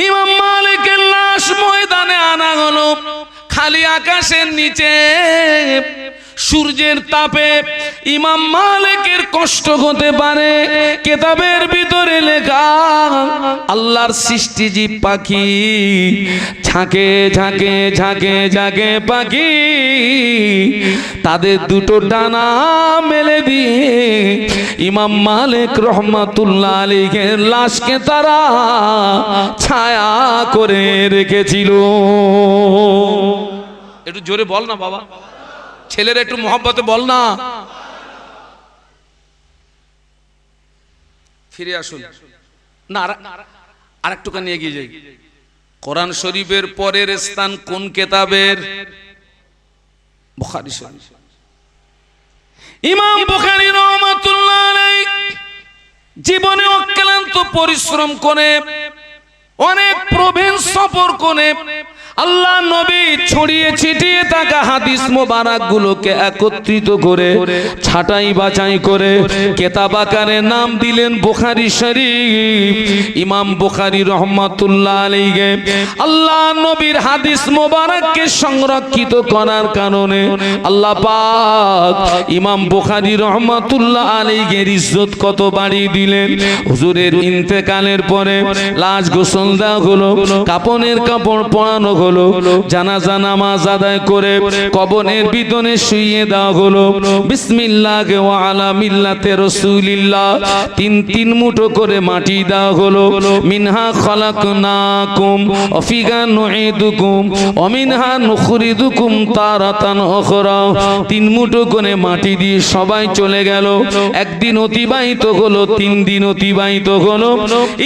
ইমাম মালিকের লাশ ময়দানে আনা হলো, খালি আকাশের নিচে সূর্যের তাপে ইমাম মালিকের কষ্ট হতে পারে। কিতাবের ভিতরে লেখা, আল্লাহর সৃষ্টি জীব পাখি ঝাঁকে ঝাঁকে ঝাঁকে ঝাঁকে পাখি তাদের দুটো ডানা মেলে দিয়ে ইমাম মালিক রহমাতুল্লাহ আলাইহির লাশকে তারা ছায়া করে রেখেছিল। একটু জোরে বল না বাবা, ছেলের একটু মহব্বতে বল না। ফিরে আসুন না, আর একটুখানি এগিয়ে যাই। কোরআন শরীফের পরের স্থান কোন কিতাবের? বুখারী শরীফ। ইমাম বুখারী রাহমাতুল্লাহ আলাইহি জীবনে অক্লান্ত পরিশ্রম করে, অনেক প্রবীণ সফর করে আল্লাহ নবী ছড়িয়ে ছিটিয়ে থাকা হাদিস মোবারক গুলোকে একত্রিত করে ছাঁটাই বাছাই করে কিতাব আকারে নাম দিলেন বুখারী শরীফ। ইমাম বুখারী রাহমাতুল্লাহ আলাইহি আল্লাহ নবীর হাদিস মোবারককে সংরক্ষিত করার কারণে আল্লাহ পাক ইমাম বুখারী রাহমাতুল্লাহ আলাইহির ইজ্জত কত বাড়িয়ে দিলেন। হুজুরের ইন্তেকালের পরে লাশ গোসল দেওয়া হলো, কাফনের কাপড় পরানো হলো, জানাজা নামাজ আদায় করে কবরের ভিতরে শুইয়ে দেওয়া হলো। বিসমিল্লাহ ওয়া আলা মিল্লাতে রাসূলিল্লাহ তিন মুঠো করে মাটি দেওয়া হলো। মিনহা খালাকনাকুম ওয়া ফিহা নুঈদুকুম ওয়া মিনহা নুখরিজুকুম তারাতান উখরা। তিন মুঠো করে মাটি দিয়ে সবাই চলে গেল। একদিন অতিবাহিত হলো, 3 দিন অতিবাহিত হলো।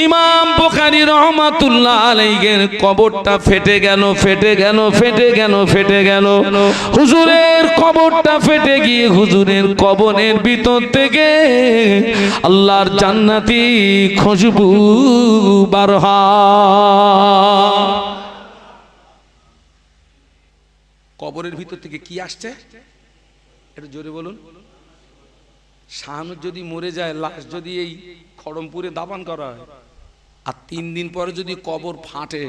ইমাম বুখারী রাহমাতুল্লাহ আলাইহির কবরটা ফেটে গেল, ফেটে গেল, ফেটে গেল, ফেটে গেল। হুজুরের কবরটা ফেটে গিয়ে হুজুরের কবরের ভিতর থেকে আল্লাহর জান্নাতি খুশবু বার হয়। কবরের ভিতর থেকে কি আসছে একটু জোরে বলুন। শাহানুর যদি মরে যায়, লাশ যদি এই খড়মপুরে দাফন করা হয়, আর 3 দিন পরে যদি কবর ফাটে,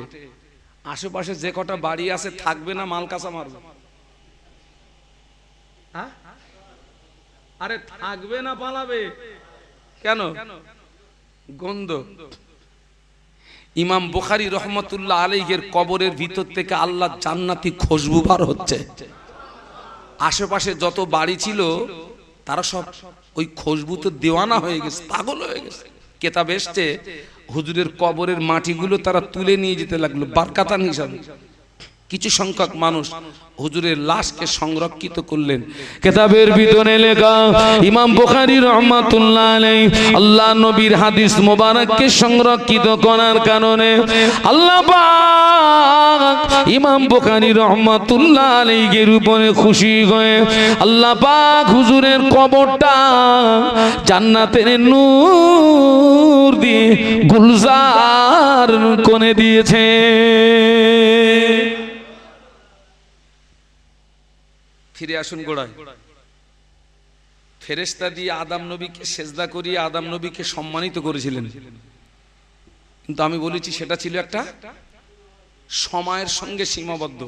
আশেপাশে যে কটা বাড়ি আছে থাকবে না মালকাসা মারবে? আরে থাকবে না পালাবে কেন? গন্ধ। ইমাম বুখারী রাহমাতুল্লাহ আলাইহির কবরের ভিতর থেকে আল্লাহ জান্নাতি খুশবু বার হচ্ছে। আশেপাশে যত বাড়ি ছিল তারা সব ওই খুশবুতে দেওয়ানা হয়ে গেছে, পাগল হয়ে গেছে। কিতাব এসছে হুজুরের কবরের মাটিগুলো তারা তুলে নিয়ে যেতে লাগলো বারকাতান হিসাবে। কিছু সংখ্যক মানুষ হুজুরের লাশকে সংরক্ষিত করলেন। কিতাবের ভিতরে লেখা, ইমাম বুখারী রাহমাতুল্লাহ আলাইহি আল্লাহ নবীর হাদিস মোবারককে সংরক্ষিত করার কারণে আল্লাহ পাক ইমাম বুখারী রাহমাতুল্লাহ আলাইহির উপরে খুশি হয়ে আল্লাহ পাক হুজুরের কবরটা জান্নাতের নূর দিয়ে গুলজার করে দিয়েছে। ফিরে আসুন গোড়ায়। ফেরেশতা দিয়ে আদম নবীকে সেজদা করিয়ে আদম নবীকে সম্মানিত করেছিলেন, কিন্তু আমি বলেছি সেটা ছিল একটা সময়ের সঙ্গে সীমাবদ্ধ।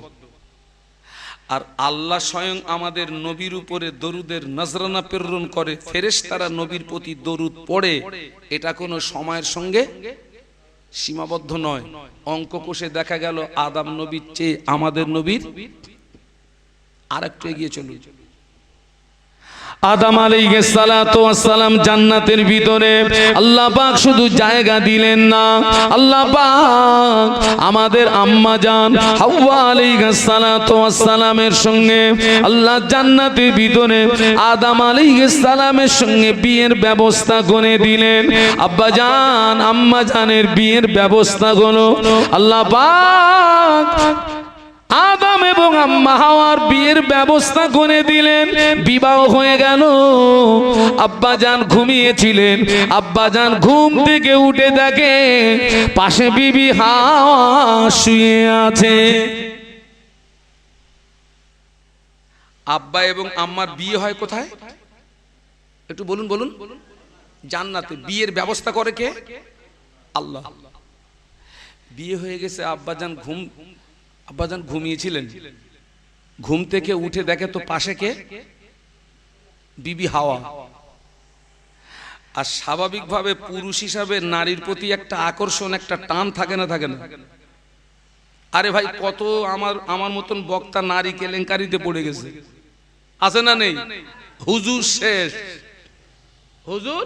আর আল্লাহ স্বয়ং আমাদের নবীর উপরে দরুদের নজরানা প্রেরণ করে, ফেরেশতারা নবীর প্রতি দরুদ পড়ে, এটা কোনো সময়ের সঙ্গে সীমাবদ্ধ নয়। অঙ্ক কষে দেখা গেল আদম নবীর চেয়ে আমাদের নবীর আরেকটু এগিয়ে চলুন। আদম আলাইহিস সালাতু ওয়াস সালাম জান্নাতের ভিতরে আল্লাহ পাক শুধু জায়গা দিলেন না, আল্লাহ পাক আমাদের আম্মা জান হাওয়া আলাইহিস সালাতু ওয়াস সালামের সঙ্গে আল্লাহ জান্নাতের ভিতরে আদম আলাইহিস সালামের সঙ্গে বিয়ের ব্যবস্থা করে দিলেন। আব্বা জান আম্মা জানের বিয়ের ব্যবস্থা হলো আল্লাহ পাক আদম এবং আম্মা হাওয়ার বিয়ের ব্যবস্থা করে দিলেন। বিবাহ হয়ে গেল। আব্বা জান ঘুমিয়েছিলেন, আব্বা জান ঘুম থেকে উঠে দেখে পাশে বিবি হাওয়া শুয়ে আছে। আব্বা এবং আম্মার বিয়ে হয় কোথায় একটু বলুন বলুন? জান্নাতে। বিয়ের ব্যবস্থা করে কে? আল্লাহ। বিয়ে হয়ে গেছে, আব্বাজান ঘুমিয়েছিলেন, ঘুম থেকে উঠে দেখে তো পাশে কে, বিবি হাওয়া। আর স্বাভাবিকভাবে পুরুষ হিসাবে নারীর প্রতি একটা আকর্ষণ, একটা টান থাকে না, থাকে না? আরে ভাই, কত আমার মতন বক্তা নারী কেলেঙ্কারিতে পড়ে গেছে, আছে না নেই? হুজুর শেষ, হুজুর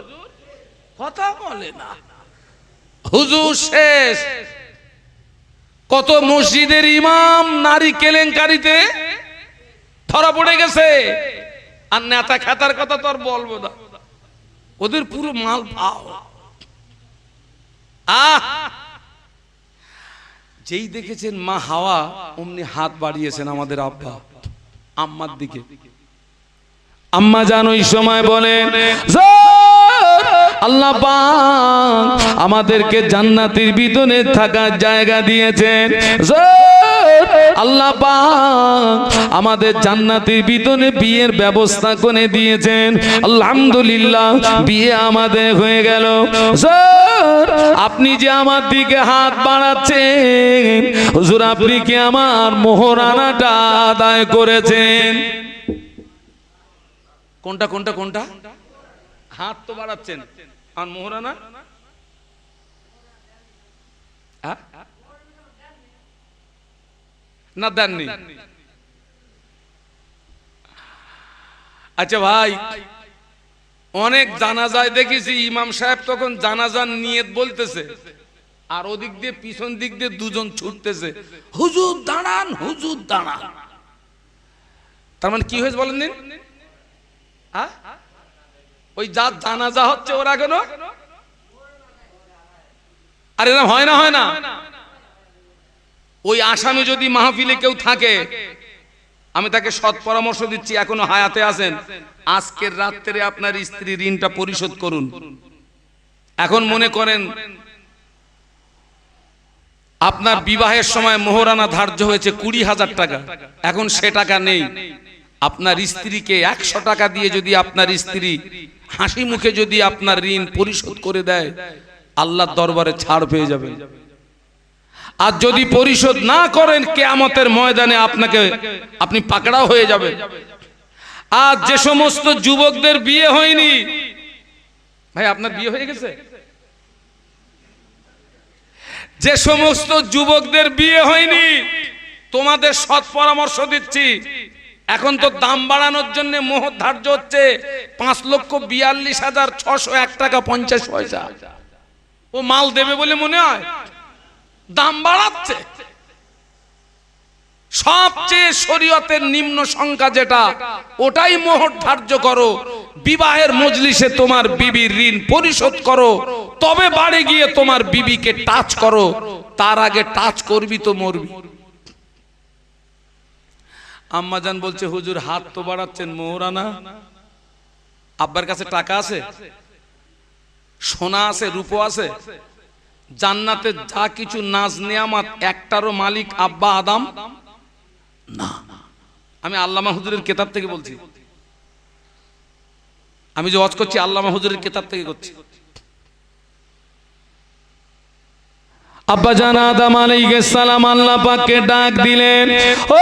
কথা বলে না, হুজুর শেষ। কত মসজিদের ইমাম নারী কেলেঙ্কারিতে ধরা পড়ে গেছে। আর নেতা খাতার কথা তো আর বলবো না, ওদের পুরো মাল পাও। যেই দেখেছেন মা হাওয়া, অমনি হাত বাড়িয়েছেন আমাদের আব্বা আম্মার দিকে। আম্মা জান ওই সময় বলেন, আল্লাহ পাক আমাদেরকে জান্নাতের ভিতরে থাকার জায়গা দিয়েছেন। আল্লাহ পাক আমাদের জান্নাতের ভিতরে বিয়ের ব্যবস্থা করে দিয়েছেন। আলহামদুলিল্লাহ, বিয়ে আমাদের হয়ে গেল। আপনি যে আমার দিকে হাত বাড়াচ্ছেন, হুজুর আপনি কি আমার মোহরানাটা আদায় করেছেন? কোনটা কোনটা কোনটা? হাত তো বাড়াচ্ছেন, আর মোহরানা না দেননি। আচ্ছা ভাই, অনেক জানাজায় দেখেছি ইমাম সাহেব তখন জানাজার নিয়ত বলতেছে, আর ওদিক দিয়ে পিছন দিক দিয়ে দুজন ছুটতেছে, হুজুর দাঁড়ান, হুজুর দাঁড়ান। তার মানে কি হয়েছে বলেন দিন? ওই যার জানাজা হচ্ছে ওরা কেন? আর এরকম হয় না, হয় না? ওই আসামি যদি মাহফিলে কেউ থাকে, আমি তাকে সৎ পরামর্শ দিচ্ছি, এখনো হায়াতে আছেন, আজকের রাত্রে আপনার স্ত্রীর ঋণটা পরিশোধ করুন। এখন মনে করেন আপনার বিবাহের সময় মোহরানা ধার্য হয়েছে 20,000 টাকা, এখন সে টাকা নেই। আপনার স্ত্রীকে 100 টাকা দিয়ে যদি আপনার স্ত্রী হাসি মুখে যদি আপনার ঋণ পরিশোধ করে দেয়, আল্লাহর দরবারে ছাড় পেয়ে যাবে। আর যদি পরিশোধ না করেন, কিয়ামতের ময়দানে আপনি পাকড়াও হয়ে যাবেন। আর যে সমস্ত যুবকদের বিয়ে হয়নি, ভাই আপনার বিয়ে হয়ে গেছে? যে সমস্ত যুবকদের বিয়ে হয়নি, তোমাদের সৎ পরামর্শ দিচ্ছি, এখন তো দাম বাড়ানোর জন্য মোহর ধার্য হচ্ছে 5,42,601 টাকা 50 পয়সা। ও মাল দেবে বলে মনে হয় দাম বাড়াচ্ছে। সবচেয়ে শরীয়তের নিম্ন সংখ্যা যেটা, ওটাই মোহর ধার্য করো। বিবাহের মজলিসে তোমার বিবির ঋণ পরিশোধ করো, তবে বাড়ি গিয়ে তোমার বিবিকে টাচ করো। তার আগে টাচ করবি তো মরবি। আম্মাজান বলছে, হুজুর হাত তো বাড়াচ্ছেন, মোহরানা? আব্বার কাছে টাকা আছে, সোনা আছে, রূপো আছে, জান্নাতে যা কিছু নাজ নিয়ামত, একটারও মালিক আব্বা আদম না। আমি আল্লামা হুজুরের কিতাব থেকে বলছি, আমি যে ওয়াজ করছি আল্লামা হুজুরের কিতাব থেকে করছি। আব্বা জান আদম আলাইহিস সালাম আল্লাহ পাককে ডাক দিলেন, ও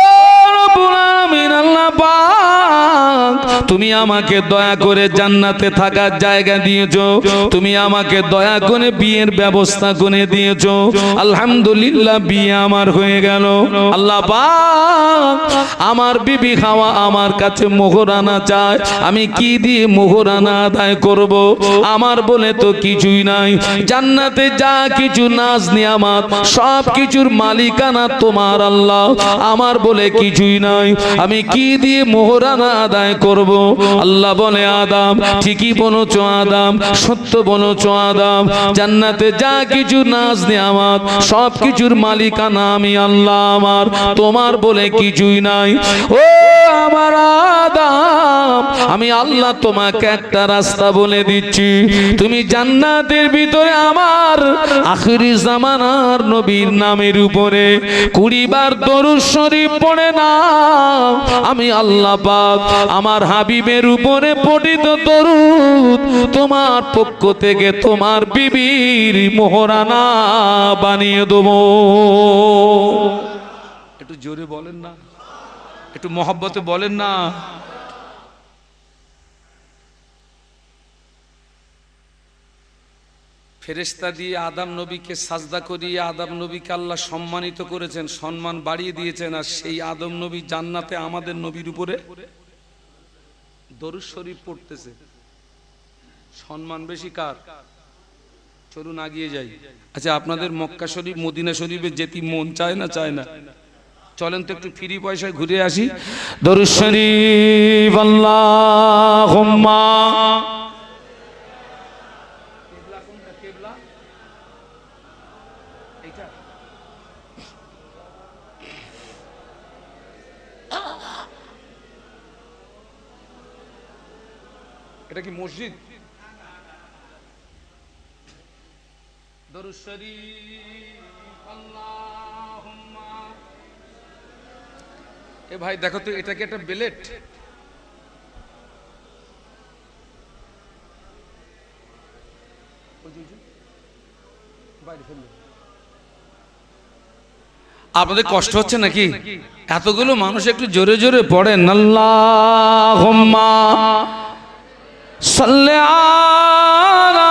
রব্বুল আলামিন, আল্লাহ পাক তুমি আমাকে দয়া করে জান্নাতে থাকার জায়গা দিয়েছো, তুমি আমাকে দয়া করে বিয়ের ব্যবস্থা করে দিয়েছো। আলহামদুলিল্লাহ, বিয়ে আমার হয়ে গেল। আল্লাহ পাক আমার বিবি হাওয়া আমার কাছে মোহরানা চায়, আমি কি দিয়ে মোহরানা আদায় করব? আমার বলে তো কিছুই নাই। জান্নাতে যা কিছু নাজ নিয়ামত, সব কিছুর মালিকানা তোমার আল্লাহ, আমার বলে কিছুই নাই। আমি কি দিয়ে মোহরানা আদায় করব? আল্লাহ বলে, আদম ঠিকই বলেছো আদম, সত্য বলেছো আদম, জান্নাতে যা কিছু নাজ নিয়ামত, সব কিছুর মালিকানা আমি আল্লাহ, আমার তোমার বলে কিছুই নাই। ও আমার আদম, আমি আল্লাহ তোমাকে একটা রাস্তা বলে দিচ্ছি, তুমি জান্নাতের ভিতরে আমার আখিরি জামানার নবীর নামের উপরে 20 বার দরুদ শরীফ পড়ে না, আমি আল্লাহ পাক আমার হাবিবের উপরে পঠিত দরুদ তোমার পক্ষ থেকে তোমার বিবির মোহরানা বানিয়ে দেব। একটু জোরে বলেন না, একটু মহব্বতে বলেন না। ফেরেশতা দিয়ে আদম নবীকে সাজদা করিয়ে আদম নবীকে আল্লাহ সম্মানিত করেছেন, সম্মান বাড়িয়ে দিয়েছেন। আর সেই আদম নবী জান্নাতে আমাদের নবীর উপরে দরুদ শরীফ পড়তেছে। সম্মান বেশি কার? চলুন আগিয়ে যাই। আচ্ছা, আপনাদের মক্কা শরীফ মদিনা শরীফে যেতে মন চায় না? চায় না? চলেন তো একটু ফ্রি পয়সায় ঘুরে আসি। দরুদ শরীফ আল্লাহুম্মা এটা কি মসজিদ? দরুদ শরীফ আল্লাহুম্মা। এ ভাই দেখো তো, এটা কি একটা বেলেট? আপনাদের কষ্ট হচ্ছে নাকি? এতগুলো মানুষ একটু জোরে জোরে পড়েন। আল্লাহুম্মা সাল্লি আলা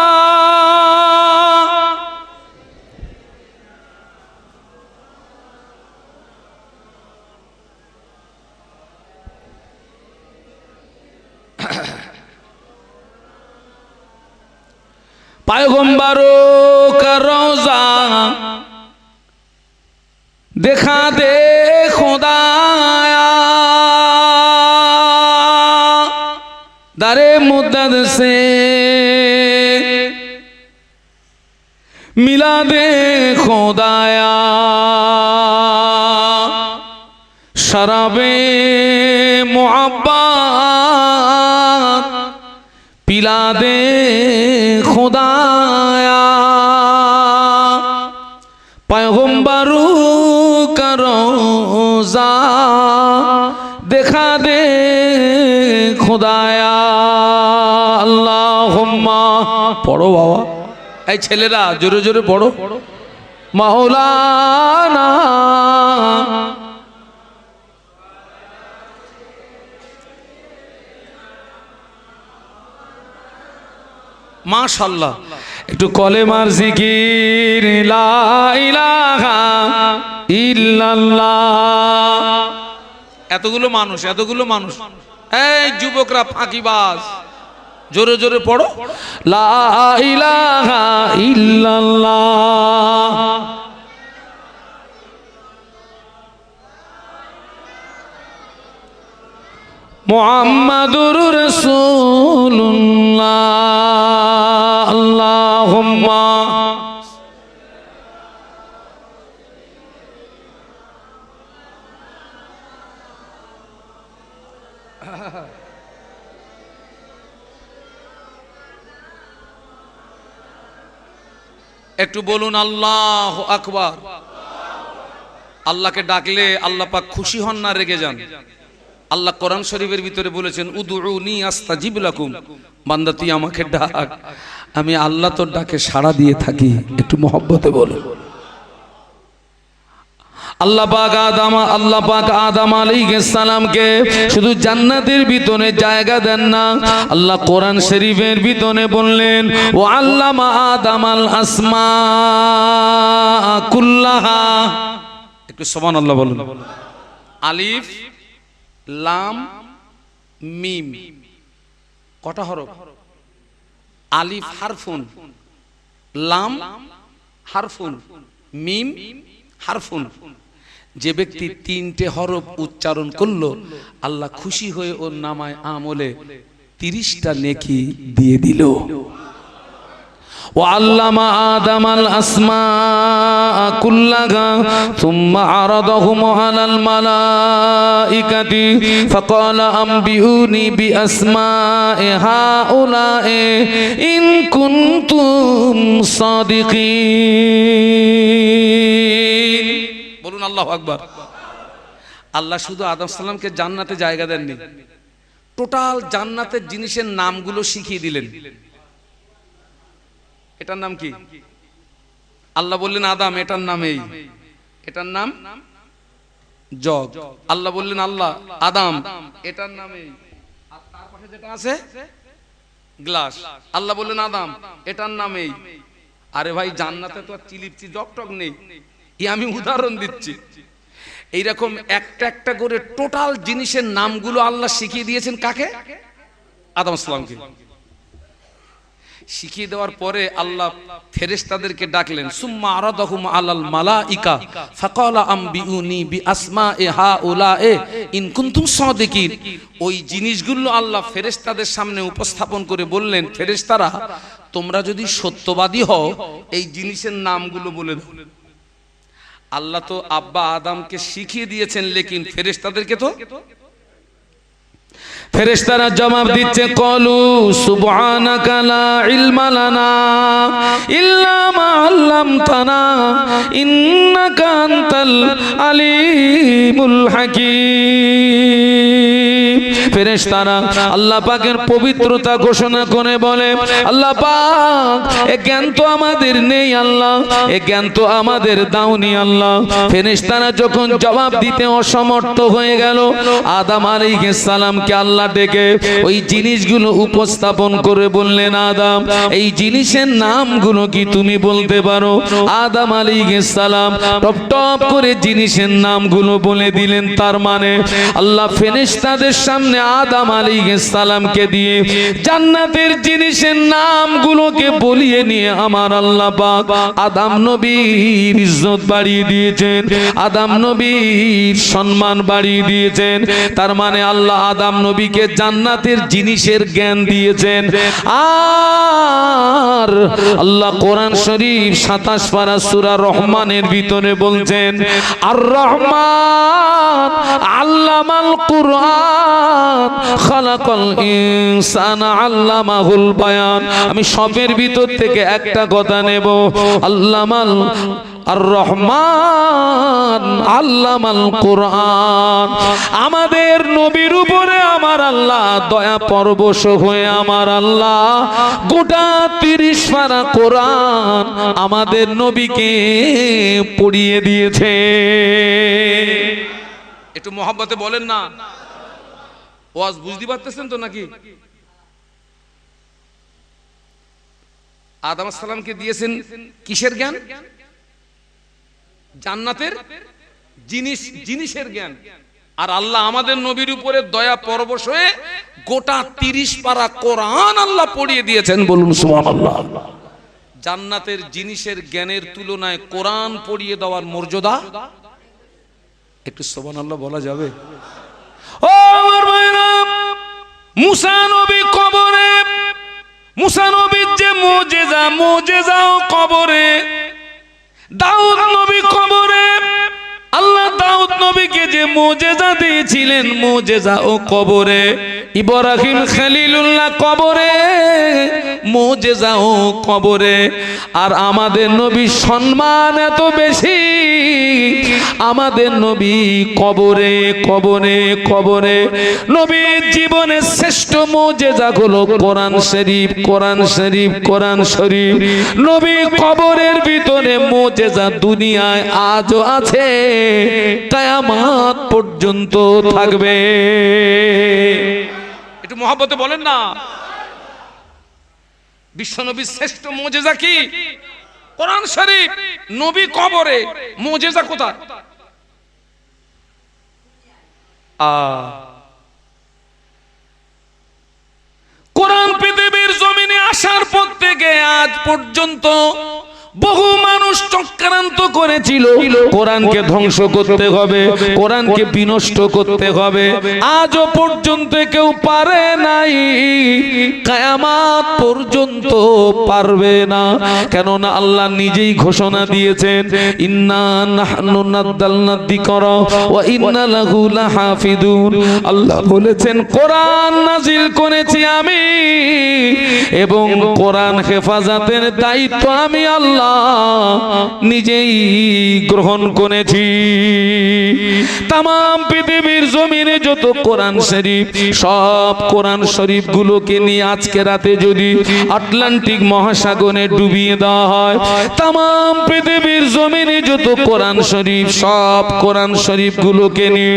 पैगंबरों का रोजा दिखा दे खुदाया, दरे मुद्दत से मिला दे खुदाया, शराबे मोहब्बत पिला दे खुदाया, पैगंबरों का रोजा दिखा दे खुदाया। अल्लाहुम्मा पढ़ो बाबा, ऐ ছেলেরা জোরে জোরে পড়ো। মাওলানা মাশাআল্লাহ, একটু কলেমার জিকির লা ইলাহা ইল্লাল্লাহ। এতগুলো মানুষ, এই যুবকরা ফাঁকিবাজ, জোরে জোরে পড়ো লা ইলাহা ইল্লাল্লাহ। মুহাম্মাদুর রাসূলুল্লাহ। আল্লাহুম্মা একটু বলুন আল্লাহু আকবার। আল্লাহকে ডাকলে আল্লাহ পাক খুশি হন না রেগে যান? আল্লাহ কোরআন শরীফের ভিতরে বলেছেন উদউনি আস্তাজিব লাকুম, বান্দা তুই আমাকে ডাক, আমি আল্লাহ তোর ডাকে সাড়া দিয়ে থাকি। একটু মহব্বতে বলো। আল্লাহ পাক আদম আলাইহিস সালামকে শুধু জান্নাতের ভিতরে জায়গা দেন না, আল্লাহ কোরআন শরীফের ভিতরে বললেন ও আল্লামা আদামাল আসমা কুল্লাহা। একটু সুবহানাল্লাহ বলুন। আলিফ লাম মিম কটা হরফ? আলিফ হারফুন, লাম হারফুন, মিম হারফুন। যে ব্যক্তি 3টে হরফ উচ্চারণ করলো, আল্লাহ খুশি হয়ে ওর নামায় আমলে 30টা নেকি দিয়ে দিল। وعلم آدم الأسماء كلها ثم عرضهم على الملائكة فقال أنبئوني بأسماء هؤلاء إن كنتم صادقين বলুন আল্লাহু আকবার। আল্লাহ শুধু আদম সালামকে জান্নাতে জায়গা দেননি, টোটাল জান্নাতের জিনিসের নামগুলো শিখিয়ে দিলেন। এটার নাম কি? আল্লাহ বললেন আদম এটার নাম এই, এটার নাম জগ। আল্লাহ বললেন আল্লাহ আদম এটার নাম এই, আর তার পাশে যেটা আছে গ্লাস। আল্লাহ বললেন আদম এটার নাম এই। আরে ভাই জান্নাতে তো আর চিলিপচি জগ টগ নেই, আমি উদাহরণ দিচ্ছি। এইরকম একটা একটা করে টোটাল জিনিসের নামগুলো আল্লাহ শিখিয়ে দিয়েছেন কাকে? আদম সালামকে। শিখিয়ে দেওয়ার পরে আল্লাহ ফেরেশতাদেরকে ডাকলেন, সুম্মা আরাদাহুম আলাল মালাইকা ফাকালা আনবিউনি বিআসমাই হাউলায়ে ইন কুনতুম সাদিকিন। ওই জিনিসগুলো আল্লাহ ফেরেশতাদের সামনে উপস্থাপন করে বললেন, ফেরেশতারা তোমরা যদি সত্যবাদী হও এই জিনিসের নামগুলো বলে দাও। আল্লাহ তো আব্বা আদমকে শিখিয়ে দিয়েছেন, লেকিন ফেরেশতাদেরকে তো। ফেরেশতারা জবাব দিচ্ছে, কলু সুবহানাকা লা ইলমা লানা ইল্লা মা আল্লামতানা ইন্নাকা আনতাল আলিমুল হাকীম। ফেরেশতারা আল্লাহ পাকের পবিত্রতা ঘোষণা করে বলে, আল্লাহ পাক এ জ্ঞান তো আমাদের নেই আল্লাহ, এ জ্ঞান তো আমাদের দাওনি আল্লাহ। ফেরেশতারা যখন জবাব দিতে অসমর্থ হয়ে গেল, আদম আলাইহিস সালামকে আল্লাহ ডেকে ওই জিনিসগুলো উপস্থাপন করে বললেন, আদম এই জিনিসের নামগুলো কি তুমি বলতে পারো? আদম আলাইহিস সালাম টপ টপ করে জিনিসের নামগুলো বলে দিলেন। তার মানে আল্লাহ ফেরেশতাদের সামনে আদম আলাইহিস সালামকে দিয়ে জান্নাতের জিনিসের নামগুলোকে বলিয়ে নিয়ে আমার আল্লাহ পাক আদম নবীর ইজ্জত বাড়িয়ে দিয়েছেন, আদম নবীর সম্মান বাড়িয়ে দিয়েছেন। তার মানে আল্লাহ আদম নবীকে জান্নাতের জিনিসের জ্ঞান দিয়েছেন। আর আল্লাহ কোরআন শরীফ 27 পারা সূরা রহমানের ভিতরে বলছেন, আর রহমান আল্লামাল কুরআন খালাকাল ইনসানা আল্লামাহুল বায়ান। আমি সবের ভিতর থেকে একটা কথা নেব, আল্লামাল আর রহমান আল্লামাল কুরআন। আমাদের নবীর উপরে আমার আল্লাহ দয়া পরবশ হয়ে আমার আল্লাহ গোটা 30 পারা কোরআন আমাদের নবীকে পড়িয়ে দিয়েছে। একটু মহব্বতে বলেন না, ওয়াজ বুঝতে পারতেছেন তো নাকি? আদম আলাইহিস সালামকে দিয়েছেন কিসের জ্ঞান? জান্নাতের জিনিসের জ্ঞান। আর আল্লাহ আমাদের নবীর উপরে দয়া পরবশ হয়ে গোটা 30 পারা কোরআন আল্লাহ পড়িয়ে দিয়েছেন। বলুন সুবহানাল্লাহ। জান্নাতের জিনিসের জ্ঞানের তুলনায় কোরআন পড়িয়ে দেওয়ার মর্যাদা, একটু সুবহানাল্লাহ বলা যাবে? ও আমার ভাইরা, মুসা নবী কবরে, মুসা নবীর যে মুজিজাও কবরে, দাউদ নবী কবরে, আল্লাহ দাউদ নবীকে যে মুজিজা দিয়েছিলেন মুজিজা ও কবরে, ইব্রাহিম খলিলুল্লাহ কবরে, মুজিজা ও কবরে। আর আমাদের নবীর সম্মান এত বেশি, আমাদের নবী কবরে কবরে কবরে। নবীর জীবনের শ্রেষ্ঠ মুজিজা হলো কোরআন শরীফ, কোরআন শরীফ, কোরআন শরীফ। নবী কবরের ভিতরে মুজিজা দুনিয়ায় আজও আছে, কিয়ামত পর্যন্ত থাকবে। একটু মহব্বতে বলেন না। বিশ্বনবীর শ্রেষ্ঠ মুজিজা কি? কোরআন শরীফ। নবী কবরে, মুজিজা কোথায়? কোরআন পৃথিবীর জমিনে আসার পর থেকে আজ পর্যন্ত বহু মানুষ চক্রান্ত করেছিল কোরআনকে ধ্বংস করতে হবে, কোরআনকে বিনষ্ট করতে হবে, আজও পর্যন্ত কেউ পারে নাই, কিয়ামত পর্যন্ত পারবে না। কেননা আল্লাহ নিজেই ঘোষণা দিয়েছেন, ইন্না নাহনু নাযালনা যিকরা ওয়া ইন্না লাহু লাহাফিজুন। আল্লাহ বলেছেন কোরআন নাজিল করেছি আমি এবং কোরআন হেফাজতের দায়িত্ব আমি আল্লাহ নিজেই গ্রহণ করেছি। তাম পৃথিবীর জমিনে যত কোরআন শরীফ, সব কোরআন শরীফ গুলোকে নিয়ে আজকে রাতে যদি আটলান্টিক মহাসাগরে ডুবিয়ে দেওয়া হয়, তাম পৃথিবীর জমিনে যত কোরআন শরীফ, সব কোরআন শরীফ গুলোকে নিয়ে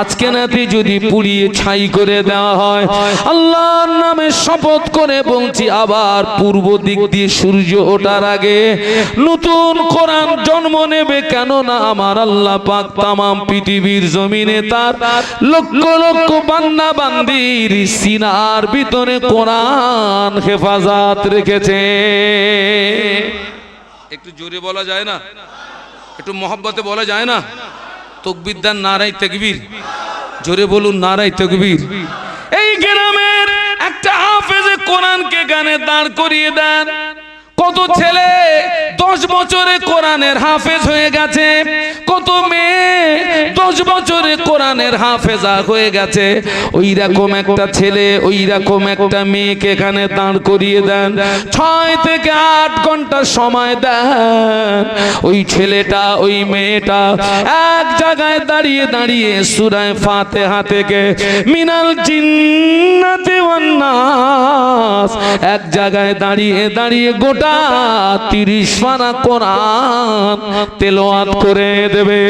আজকে রাতে যদি পুড়িয়ে ছাই করে দেওয়া হয়, আল্লাহর নামে শপথ করে বলছি আবার পূর্ব দিক দিয়ে সূর্য ওঠার আগে নতুন কোরআন জন্ম নেবে। কেননা আমার আল্লাহ পাক তামাম পৃথিবীর জমিনে তার লক্ষ লক্ষ বান্দা বান্দির সিনার ভিতরে কোরআন হেফাজত রেখেছে। একটু জোরে বলা যায় না? একটু মহব্বতে বলা যায় না? তাকবীর দেন, নারায়ে তাকবীর। জোরে বলুন নারায়ে তাকবীর। এই গ্রামের একটা হাফেজে কোরআনকে গানে দাঁড় করিয়ে দেন। কত ছেলে 10 বছরে কোরআনের হাফেজ হয়ে গেছে, কত মেয়ে 10 বছরে কোরআনের হাফেজা হয়ে গেছে। ওই রকম একটা ছেলে, ওই রকম একটা মেয়েকে এখানে দাঁড় করিয়ে দেন, 6 থেকে 8 ঘন্টা সময় দেন। ওই ছেলেটা, ওই মেয়েটা এক জায়গায় দাঁড়িয়ে দাঁড়িয়ে সূরা ফাতিহা থেকে মিনাল জিন্নাতি ওয়ান নাস এক জায়গায় দাঁড়িয়ে দাঁড়িয়ে গোটা 30 পারা কোরআন তেলাওয়াত করে দেবে।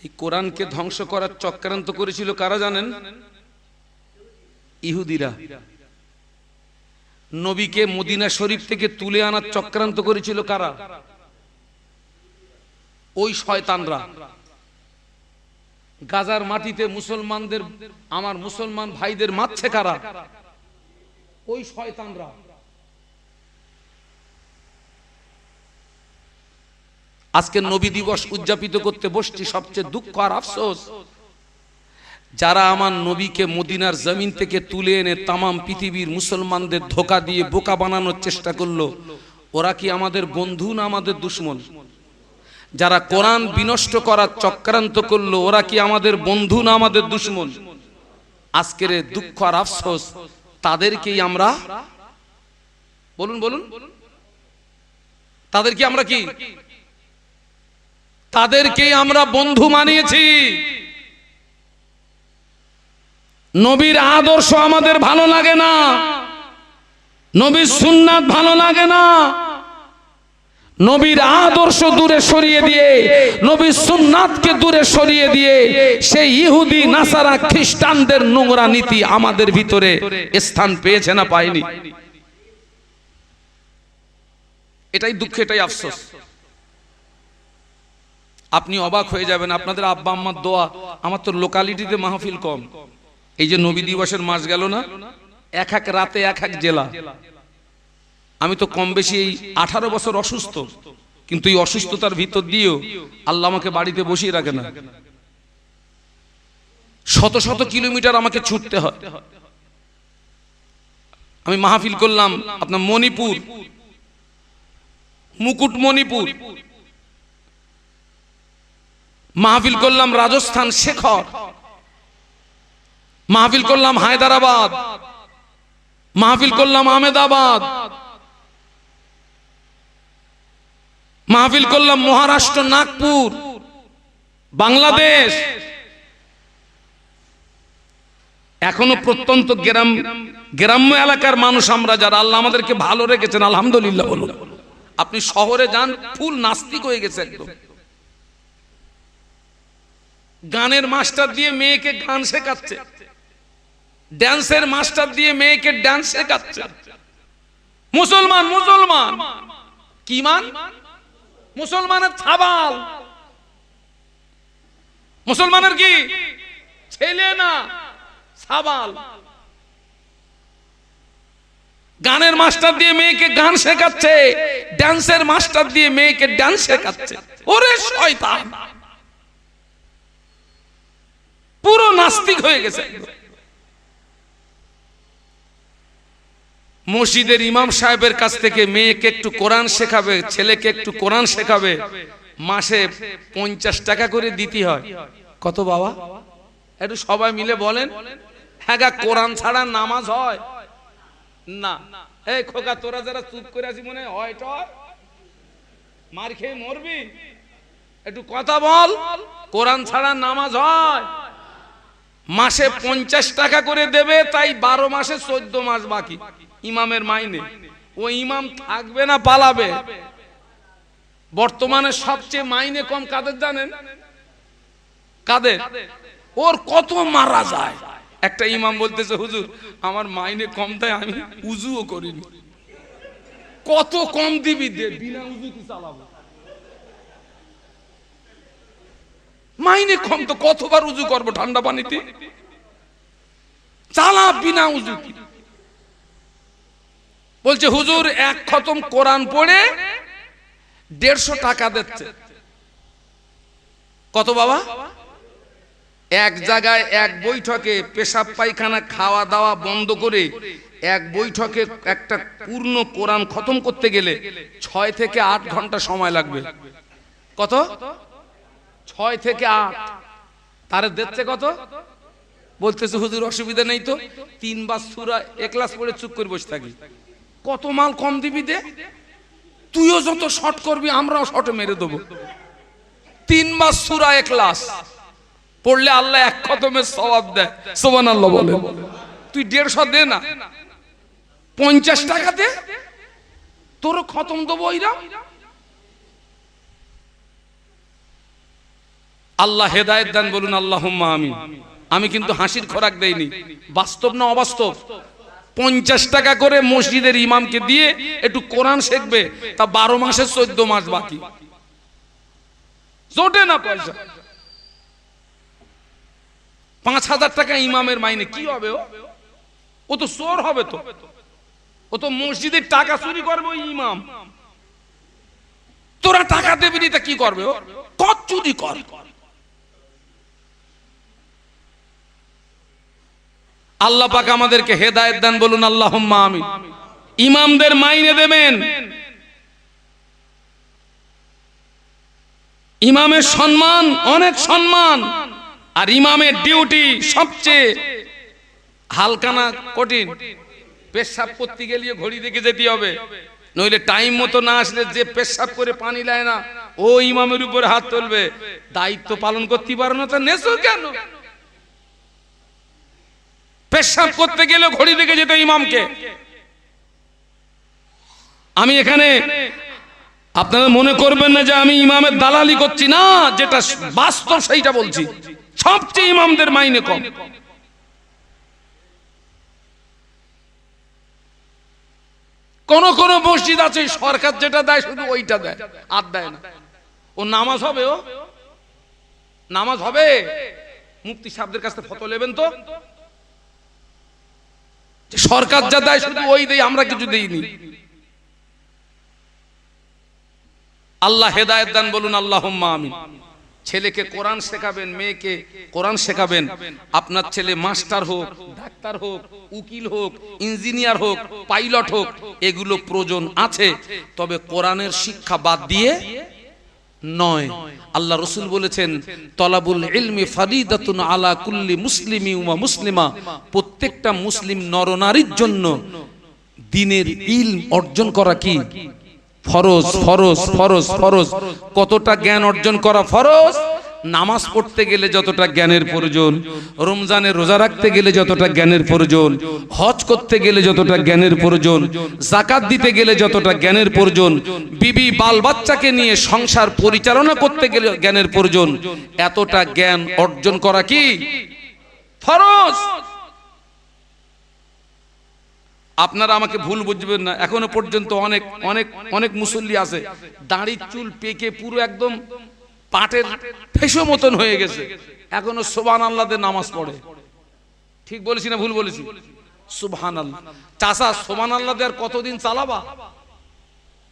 এই কোরআনকে ধ্বংস করার চক্রান্ত করেছিল কারা জানেন? ইহুদিরা। নবীকে মদিনা শরীফ থেকে তুলে আনার চক্রান্ত করেছিল কারা? ওই শয়তানরা। গাজার মাটিতে মুসলমানদের, আমার মুসলমান ভাইদের মারছে কারা? ওই শয়তানরা। আজকে নবী দিবস উদযাপিত করতে বসছি, সবচেয়ে দুঃখ আর আফসোস, যারা আমার নবীকে মদিনার জমিন থেকে তুলে এনে তামাম পৃথিবীর মুসলমানদের ধোঁকা দিয়ে বোকা বানানোর চেষ্টা করলো, ওরা কি আমাদের বন্ধু না আমাদের দুশমন? যারা কোরআন বিনষ্ট করার চক্রান্ত করলো, ওরা কি আমাদের বন্ধু না আমাদের দুশমন? আজকের দুঃখ আর আফসোস, তাদেরকেই আমরা, বলুন বলুন, তাদেরকে আমরা কি, তাদেরকেই আমরা বন্ধু মানিয়েছি। নবীর আদর্শ আমাদের ভালো লাগে না, নবীর সুন্নাত ভালো লাগে না, নবীর আদর্শ দূরে সরিয়ে দিয়ে, নবীর সুন্নাতকে দূরে সরিয়ে দিয়ে সেই ইহুদি নাসারা খ্রিস্টানদের নোংরা নীতি আমাদের ভিতরে স্থান পেয়েছে না পায়নি? এটাই দুঃখ, এটাই আফসোস। আপনি অবাক হয়ে যাবেন, আপনাদের আব্বা আম্মার দোয়া, আমার তো লোকালিটিতে মাহফিল কম। এই যে নবী দিবসের মাস গেল না, এক এক রাতে এক এক জেলা। আমি তো কম বেশি এই 18 বছর অসুস্থ, কিন্তু এই অসুস্থতার ভিতর দিয়েও আল্লাহ আমাকে বাড়িতে বসিয়ে রাখে না। শত শত কিলোমিটার আমাকে ছুটতে হয়। আমি মাহফিল করলাম আপনার মণিপুর, মুকুটমণিপুর, মাহফিল করলাম রাজস্থান শেখর, মাহফিল করলাম হায়দ্রাবাদ, মাহফিল করলাম আহমেদাবাদ, মাহফিল করলাম মহারাষ্ট্র নাগপুর, বাংলাদেশ। এখনো প্রত্যন্ত গ্রাম্য এলাকার মানুষ আমরা যারা, আল্লাহ আমাদেরকে ভালো রেখেছেন, আলহামদুলিল্লাহ বলুন। আপনি শহরে যান, ফুল নাস্তিক হয়ে গেছে একদম। গানের মাস্টার দিয়ে মেয়েকে গান শেখাচ্ছে, ড্যান্সের মাস্টার দিয়ে মেয়েকে ড্যান্স শেখাচ্ছে। মুসলমান মুসলমান কি মান? মুসলমানের ছাবাল, মুসলমানের কি ছেলে না, সাবাল। গানের মাস্টার দিয়ে মেয়েকে গান শেখাচ্ছে, ডান্সের মাস্টার দিয়ে মেয়েকে ডান্স শেখাচ্ছে। ওরে শয়তান, পুরো নাস্তিক হয়ে গেছে। মসজিদের ইমাম সাহেবের কাছ থেকে মেয়েকে একটু কোরআন শেখাবে, ছেলেকে একটু কোরআন শেখাবে, মাসে 50 টাকা করে দিতে হয়। কত বাবা? একটু সবাই মিলে বলেন। হ্যাঁ, কোরআন ছাড়া নামাজ হয় না। এই খোকা, তোরা যারা চুপ করে আছি মনে হয় মার খেয়ে মরবি, একটু কথা বল। কোরআন ছাড়া নামাজ হয়? মাসে 50 টাকা করে দেবে, তাই 12 মাসে 14 মাস বাকি ইমামের মাইনে। ও ইমাম থাকবে না পালাবে। বর্তমানে সবচেয়ে মাইনে কম কাদের জানেন? কাদের? ওর কত মারা যায়। একটা ইমাম বলতেছে, হুজুর আমার মাইনে কম দেয়, আমি উজুও করিনি। কত কম দিবি দে, বিনা উজু কি চালাবো? মাইনে কম তো কতবার উজু করবো ঠান্ডা পানিতে? চালা বিনা উজু। বলছে হুজুর এক খতম কোরআন পড়ে 150 টাকা দিচ্ছে। কত বাবা? এক জায়গায় এক বৈঠকে পেশাব পায়খানা খাওয়া দাওয়া বন্ধ করে এক বৈঠকে একটা পূর্ণ কোরআন খতম করতে গেলে 6 থেকে 8 ঘন্টা সময় লাগবে। কত? 6 থেকে 8। তারে দিচ্ছে কত? বলতেছে হুজুর অসুবিধা নেই তো, 3 বার সূরা ইখলাস পড়ে চুপ করে বসে থাকি। কত মাল কম দিবি দে, তুইও যত শর্ট করবি আমরাও শর্টে মেরে দেবো। 3 বার সূরা ইখলাস পড়লে আল্লাহ এক খতমের সওয়াব দেয়। সুবহানাল্লাহ বলে। তুই 150 দে না, 50 টাকা দে, তোর খতম দেবো ওইরা। আল্লাহ হেদায়েত দান বলুন আল্লাহুম্মা আমিন। আমি কিন্তু হাসির খোরাক দেইনি, বাস্তব না অবাস্তব। 50 টাকা করে মসজিদের ইমামকে দিয়ে একটু কোরআন শিখবে, তা 12 মাসে 14 মাস বাকি। জোটে না পয়সা। 5000 টাকা ইমামের মাইনে কি হবে? ও তো চোর হবে, তো ও তো মসজিদের টাকা চুরি করবে ওই ইমাম। তোরা টাকা দেবি নি তা কি করবে? ও কত চুরি কর। আল্লাহ পাক আমাদেরকে হেদায়েত দান বলুন আল্লাহুম্মা আমিন। ইমামদের মাইনে দেবেন, ইমামের সম্মান অনেক সম্মান, আর ইমামের ডিউটি সবচেয়ে হালকা না কঠিন? পেশাব করতে গেলে ঘড়ি দেখে যেতে হবে, নইলে টাইম মতো না আসলে যে পেশাব করে পানি লায় না ও ইমামের উপরে হাত তুলবে। দায়িত্ব পালন করতে পারো না তা নেছো কেন? পেশাব করতে গেলে ঘড়ি দেখে যেতে ইমামকে। আমি এখানে আপনারা মনে করবেন না যে আমি ইমামের দালালি করছি, না, যেটা বাস্তব সেইটা বলছি। সবচেয়ে ইমামদের মাইনে কম। কোন কোন মসজিদ আছে সরকার যেটা দেয় শুধু ওইটা দেয়, আর দেয় না। ও নামাজ হবে, ও নামাজ হবে। মুফতি সাহেবদের কাছে ফতোয়া নেবেন তো, সরকার যা দেয় শুধু ওই দেয়, আমরা কিছু দেইনি। আল্লাহ হেদায়েত দান বলুন আল্লাহুম্মা আমিন। ছেলেকে কোরআন শেখাবেন, মেয়েকে কোরআন শেখাবেন। আপনার ছেলে মাস্টার হোক, ডাক্তার হোক, উকিল হোক, ইঞ্জিনিয়ার হোক, পাইলট হোক, এগুলো প্রয়োজন আছে, তবে কোরআনের শিক্ষা বাদ দিয়ে নয়। আল্লাহ রাসূল বলেছেন তলাবুল ইলমি ফারিদাতুন আলা কুল্লি মুসলিমি ওয়া মুসলিমা। প্রত্যেকটা মুসলিম নরনারীর জন্য দ্বীনের ইলম অর্জন করা কি ফরজ, ফরজ, ফরজ, ফরজ। কতটা জ্ঞান অর্জন করা ফরজ? নামাজ পড়তে গেলে যতটা জ্ঞানের প্রয়োজন, রমজানে রোজা রাখতে গেলে যতটা জ্ঞানের প্রয়োজন, হজ করতে গেলে যতটা জ্ঞানের প্রয়োজন, যাকাত দিতে গেলে যতটা জ্ঞানের প্রয়োজন, বিবি বাল বাচ্চাকে নিয়ে সংসার পরিচালনা করতে গেলে জ্ঞানের প্রয়োজন, এতটা জ্ঞান অর্জন করা কি ফরজ। আপনারা আমাকে ভুল বুঝবেন না, এখনো পর্যন্ত অনেক অনেক অনেক মুসল্লি আছে দাড়ি চুল পেকে পুরো একদম পাটের ফেসো মতন হয়ে গেছে, এখনো সুবহানাল্লাহ দিয়ে নামাজ পড়ে। ঠিক বলেছি না ভুল বলেছি? সুবহানাল্লাহ। চাচা সুবহানাল্লাহ দেওয়ার কতদিন চালাবা?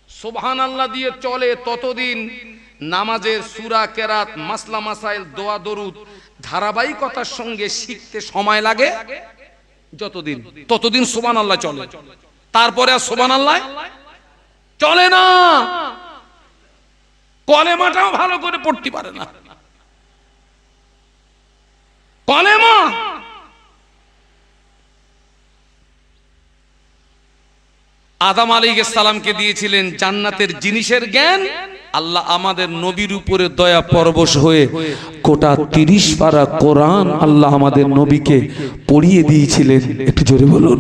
সুবহানাল্লাহ দিয়ে চলে ততদিন নামাজের সূরা কেরাত মাসলা মাসাইল দোয়া দরুদ ধারাবাহিকতার সঙ্গে শিখতে সময় লাগে যতদিন, ততদিন সুবহানাল্লাহ চলে। তারপরে আর সুবহানাল্লাহ চলে না। কলেমাটাও ভালো করে পড়তে পারে না। কলেমা আদম আলাইহিস সালামকে দিয়েছিলেন জান্নাতের জিনিসের জ্ঞান। আল্লাহ আমাদের নবীর উপরে দয়া পরবশ হয়ে গোটা 30 পারা কোরআন আল্লাহ আমাদের নবীকে পড়িয়ে দিয়েছিলেন। একটু জোরে বলুন,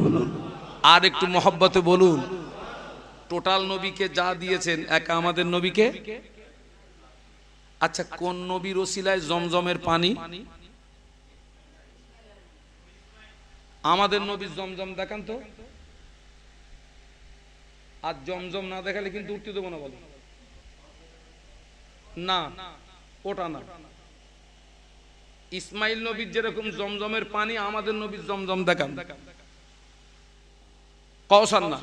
আর একটু মহব্বতে বলুন। টোটাল নবীকে যা দিয়েছেন একা আমাদের নবীকে। আচ্ছা, কোন নবীর ওসিলায় জমজমের পানি? আমাদের নবীর জমজম দেখান তো। আর জমজম না দেখালে কিন্তু উঠতে দেবো না। বলো না, ওটা না। ইসমাইল নবীর যেরকম জমজমের পানি, আমাদের নবীর জমজম দেখান। কওসার না।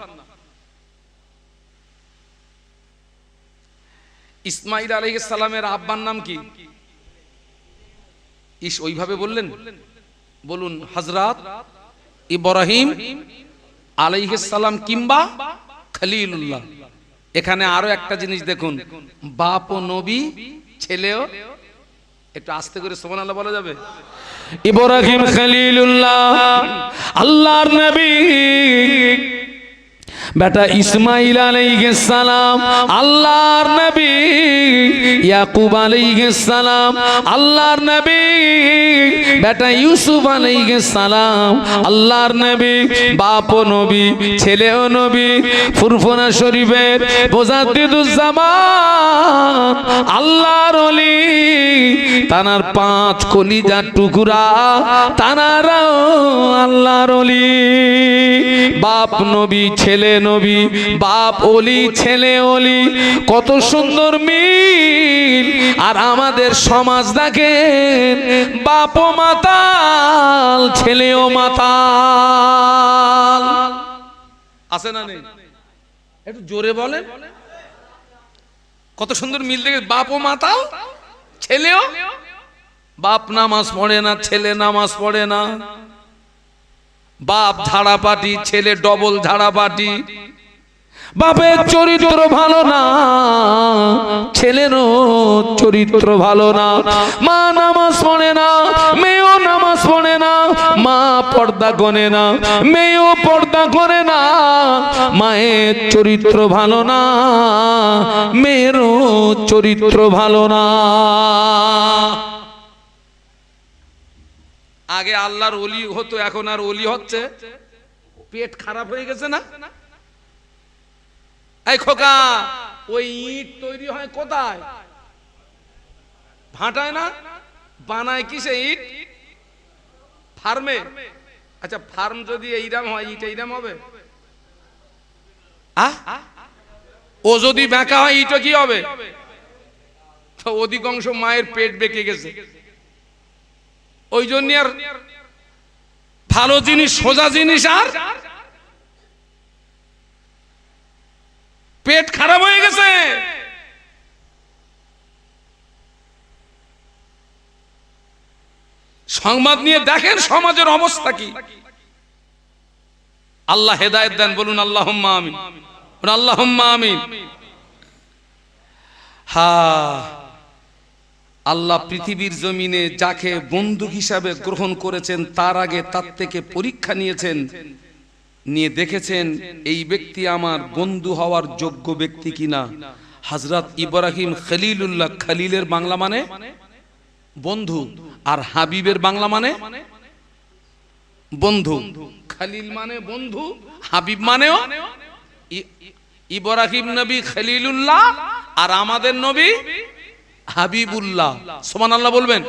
ইসমাইল আলাইহিস সালামের আব্বার নাম কি? ওইভাবে বললেন, বলুন হযরত ইব্রাহিম আলাইহিস সালাম কিংবা খলিলুল্লাহ। এখানে আরো একটা জিনিস দেখুন, বাপ ও নবী, ছেলেও। একটু আস্তে করে সুবহানাল্লাহ বলা যাবে? ইব্রাহিম খলিলুল্লাহ আল্লাহর নবী, বেটা ইসমাইল আলাইহিস সালাম আল্লাহর নবী, ইয়াকুব আলাইহিস সালাম আল্লাহর নবী, বেটা ইউসুফ আলাইহিস সালাম আল্লাহর নবী, বাপ ও নবী, ছেলে ও নবী। ফুরফুরা শরীফের মুজাদ্দিদুজ্জামান আল্লাহর ওলি, তানার 5 কলিজার টুকরা, তানারাও আল্লাহর ওলি। বাপ নবী, ছেলে নবী, বাপ ওলি, ছেলে ওলি, কত সুন্দর মিল। আর আমাদের সমাজ দেখেন, বাপও মাতাল, ছেলেও মাতাল। আছে না নেই? একটু জোরে বলেন। কত সুন্দর মিল দেখে, বাপও মাতাল, ছেলেও। বাপ নামাজ পড়ে না, ছেলে নামাজ পড়ে না। বাপ ঝাড়াপাটি, ছেলে ডবল ঝাড়াপাটি। বাপের চরিত্র ভালো না, ছেলেরও চরিত্র ভালো না। মা নামাজ পড়ে না, মেয়েও নামাজ পড়ে না। মা পর্দা করে না, মেয়েও পর্দা করে না। মায়ের চরিত্র ভালো না, মেয়েরও চরিত্র ভালো না। আগে আল্লাহর ওলি হতো, এখন আর ওলি হচ্ছে। পেট খারাপ হয়ে গেছে না? এই খোকা, ওই ইট তৈরি হয় কোথায়? ভাটায় না? বানায় কিসে ইট? ফার্মে। আচ্ছা, ফার্ম যদি এইরাম হয়, ইট এইরাম হবে? ও যদি বেঁকা হয়, ইটও কি হবে? অধিকাংশ মায়ের পেট বেঁকে গেছে। ওই জন্য আর ভালো জিনিস, সোজা জিনিস আর পেট খারাপ হয়ে গেছে। সংবাদ নিয়ে দেখেন সমাজের অবস্থা কি। আল্লাহ হেদায়েত দেন, বলুন আল্লাহুম্মা আমিন, আল্লাহুম্মা আমিন। আল্লাহ পৃথিবীর জমিনে যাকে বন্ধু হিসাবে গ্রহণ করেছেন, তার আগে তার থেকে পরীক্ষা নিয়েছেন, নিয়ে দেখেছেন এই ব্যক্তি আমার বন্ধু হওয়ার যোগ্য ব্যক্তি কিনা। হযরত ইব্রাহিম খলিলুল্লাহ, খলিলের বাংলা মানে বন্ধু, আর হাবিবের বাংলা মানে বন্ধু। খলিল মানে বন্ধু, হাবিব মানেও। ইব্রাহিম নবী খলিলুল্লাহ, আর আমাদের নবী হাবিবুল্লাহ। সুবহানাল্লাহ বলবেন,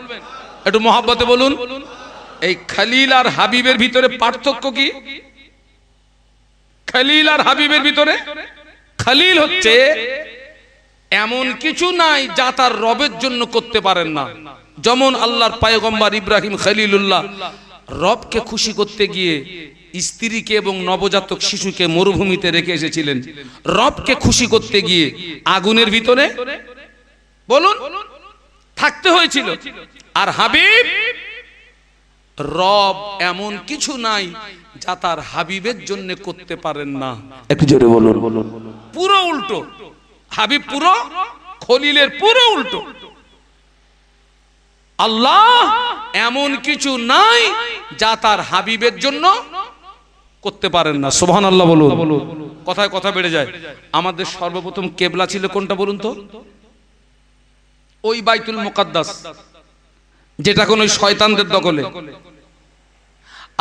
একটু মহব্বতে বলুন। এই খলিল আর হাবিবের ভিতরে পার্থক্য কি? খলিল আর হাবিবের ভিতরে, খলিল হচ্ছে এমন কিছু নাই যা তার রবের জন্য করতে পারেন না। যেমন আল্লাহর পয়গম্বর ইব্রাহিম খলিলুল্লাহ, রবকে খুশি করতে গিয়ে স্ত্রীকে এবং নবজাতক শিশুকে মরুভূমিতে রেখে এসেছিলেন। রবকে খুশি করতে গিয়ে আগুনের ভিতরে বলুন থাকতে হয়েছিল। আর হাবিব, রব এমন কিছু নাই যা তার হাবিবের জন্য করতে পারেন না। একটু জোরে বলুন। পুরো উল্টো, হাবিব পুরো খলিলের পুরো উল্টো। আল্লাহ এমন কিছু নাই যা তার হাবিবের জন্য করতে পারেন না। সুবহানাল্লাহ বলুন। কথায় কথা বেড়ে যায়। আমাদের সর্বপ্রথম কেবলা ছিল কোনটা বলুন তো? ওই বাইতুল মুকাদ্দাস, যেটা কোন শয়তানদের দখলে।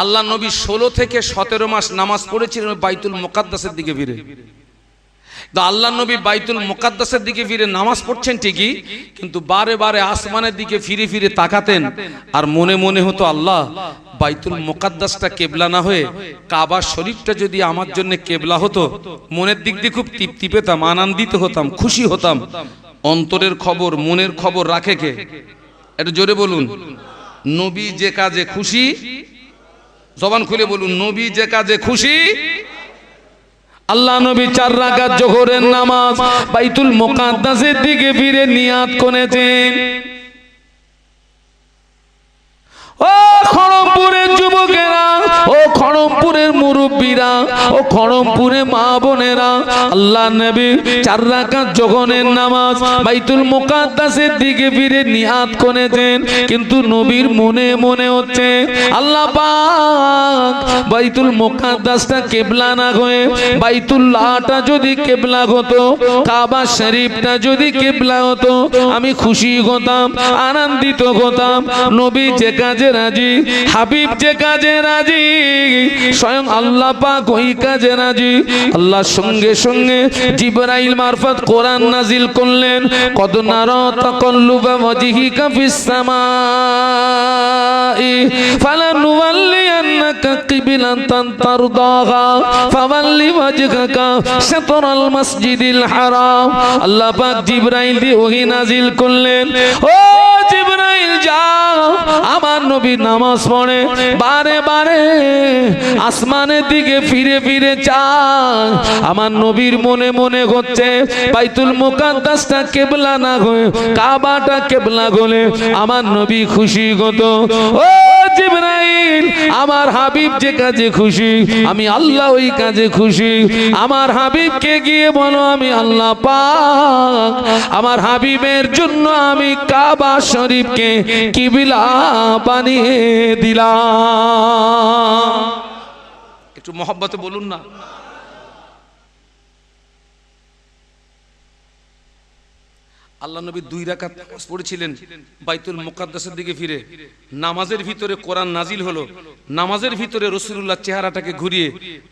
আল্লাহ নবী 16 থেকে 17 মাস নামাজ পড়েছিলেন বাইতুল মুকাদ্দাসের দিকে ফিরে। তো আল্লাহ নবী বাইতুল মুকাদ্দাসের দিকে ফিরে নামাজ পড়ছেন ঠিকই, কিন্তু বারে বারে আসমানের দিকে ফিরে ফিরে তাকাতেন আর মনে মনে হতো, আল্লাহ বাইতুল মুকাদ্দাসটা কেবলা না হয়ে কাবা শরীফটা যদি আমার জন্য কেবলা হতো, মনের দিক দিয়ে খুব তৃপ্তি পেতাম, আনন্দিত হতাম, খুশি হতাম। অন্তরের খবর, মনের খবর রাখে কে? একটু জোরে বলুন। নবী যে কাজে খুশি, জবান খুলে বলুন, নবী যে কাজে খুশি। আল্লাহ নবী 4 রাকাত যোহরের নামাজ বাইতুল মুকাদ্দাসের দিকে ফিরে নিয়াত করেছেন। ও খড়মপুরের যুবকেরা, ও খড়মপুরের মুরব্বীরা, ও খড়মপুরে মা বোনেরা, আল্লাহ নবী 4 রাকাত যোহরের নামাজ বাইতুল মুকাদ্দাসের দিকে ফিরে নিয়াত করেছেন। কিন্তু নবীর মনে মনে হচ্ছে, আল্লাহ পাক বাইতুল মুকাদ্দাসটা কেবলা না হয়ে বাইতুল্লাহটা যদি কেবলা হতো, কাবা শরীফটা যদি কেবলা হতো, আমি খুশি হতাম, আনন্দিত হতাম। নবী যে কাজে রাজি, হাবিব যে কাজে রাজি, স্বয়ং আল্লাহ পাক ওই কাজে রাজি। আল্লাহ সঙ্গে সঙ্গে জিবরাইল মারফত কোরআন নাজিল করলেন। কদ নারা তাকাল্লুবা ওয়াজহিকা ফিস সামাই ফালানুওয়াল্লিয়ান্নাকা কিবলাতান তারদাহা ফাওয়াল্লি ওয়াজহাকা শাতরাল মাসজিদিল হারাম। আল্লাহ পাক জিবরাইল দিয়ে ওহী নাজিল করলেন, ও জিবরাইল যাও, আমার নবী নামাজ পড়ে বারে বারে আসমানের দিকে ফিরে ফিরে চায়। আমার নবীর মনে মনে হচ্ছে, বাইতুল মুকাদ্দাসটা কেবলা না হয়ে কাবাটা কেবলা হলে আমার নবী খুশি হতো। ও জিবরাইল, আমার হাবিব যে কাজে খুশি, আমি আল্লাহ ওই কাজে খুশি। আমার হাবিবকে গিয়ে বলো, আমি আল্লাহ পাক আমার হাবিবের জন্য আমি কাবা শরীফকে কিবলা বানিয়ে দিলাম। একটু মহব্বতে বলুন না। আল্লাহ নবী 2 রাকাত নামাজ পড়েছিলেন বাইতুল মুকাদ্দাসের দিকে ফিরে। নামাজের ভিতরে কোরআন নাজিল হলো। নামাজের ভিতরে রাসূলুল্লাহ চেহারাটাকে ঘুরিয়ে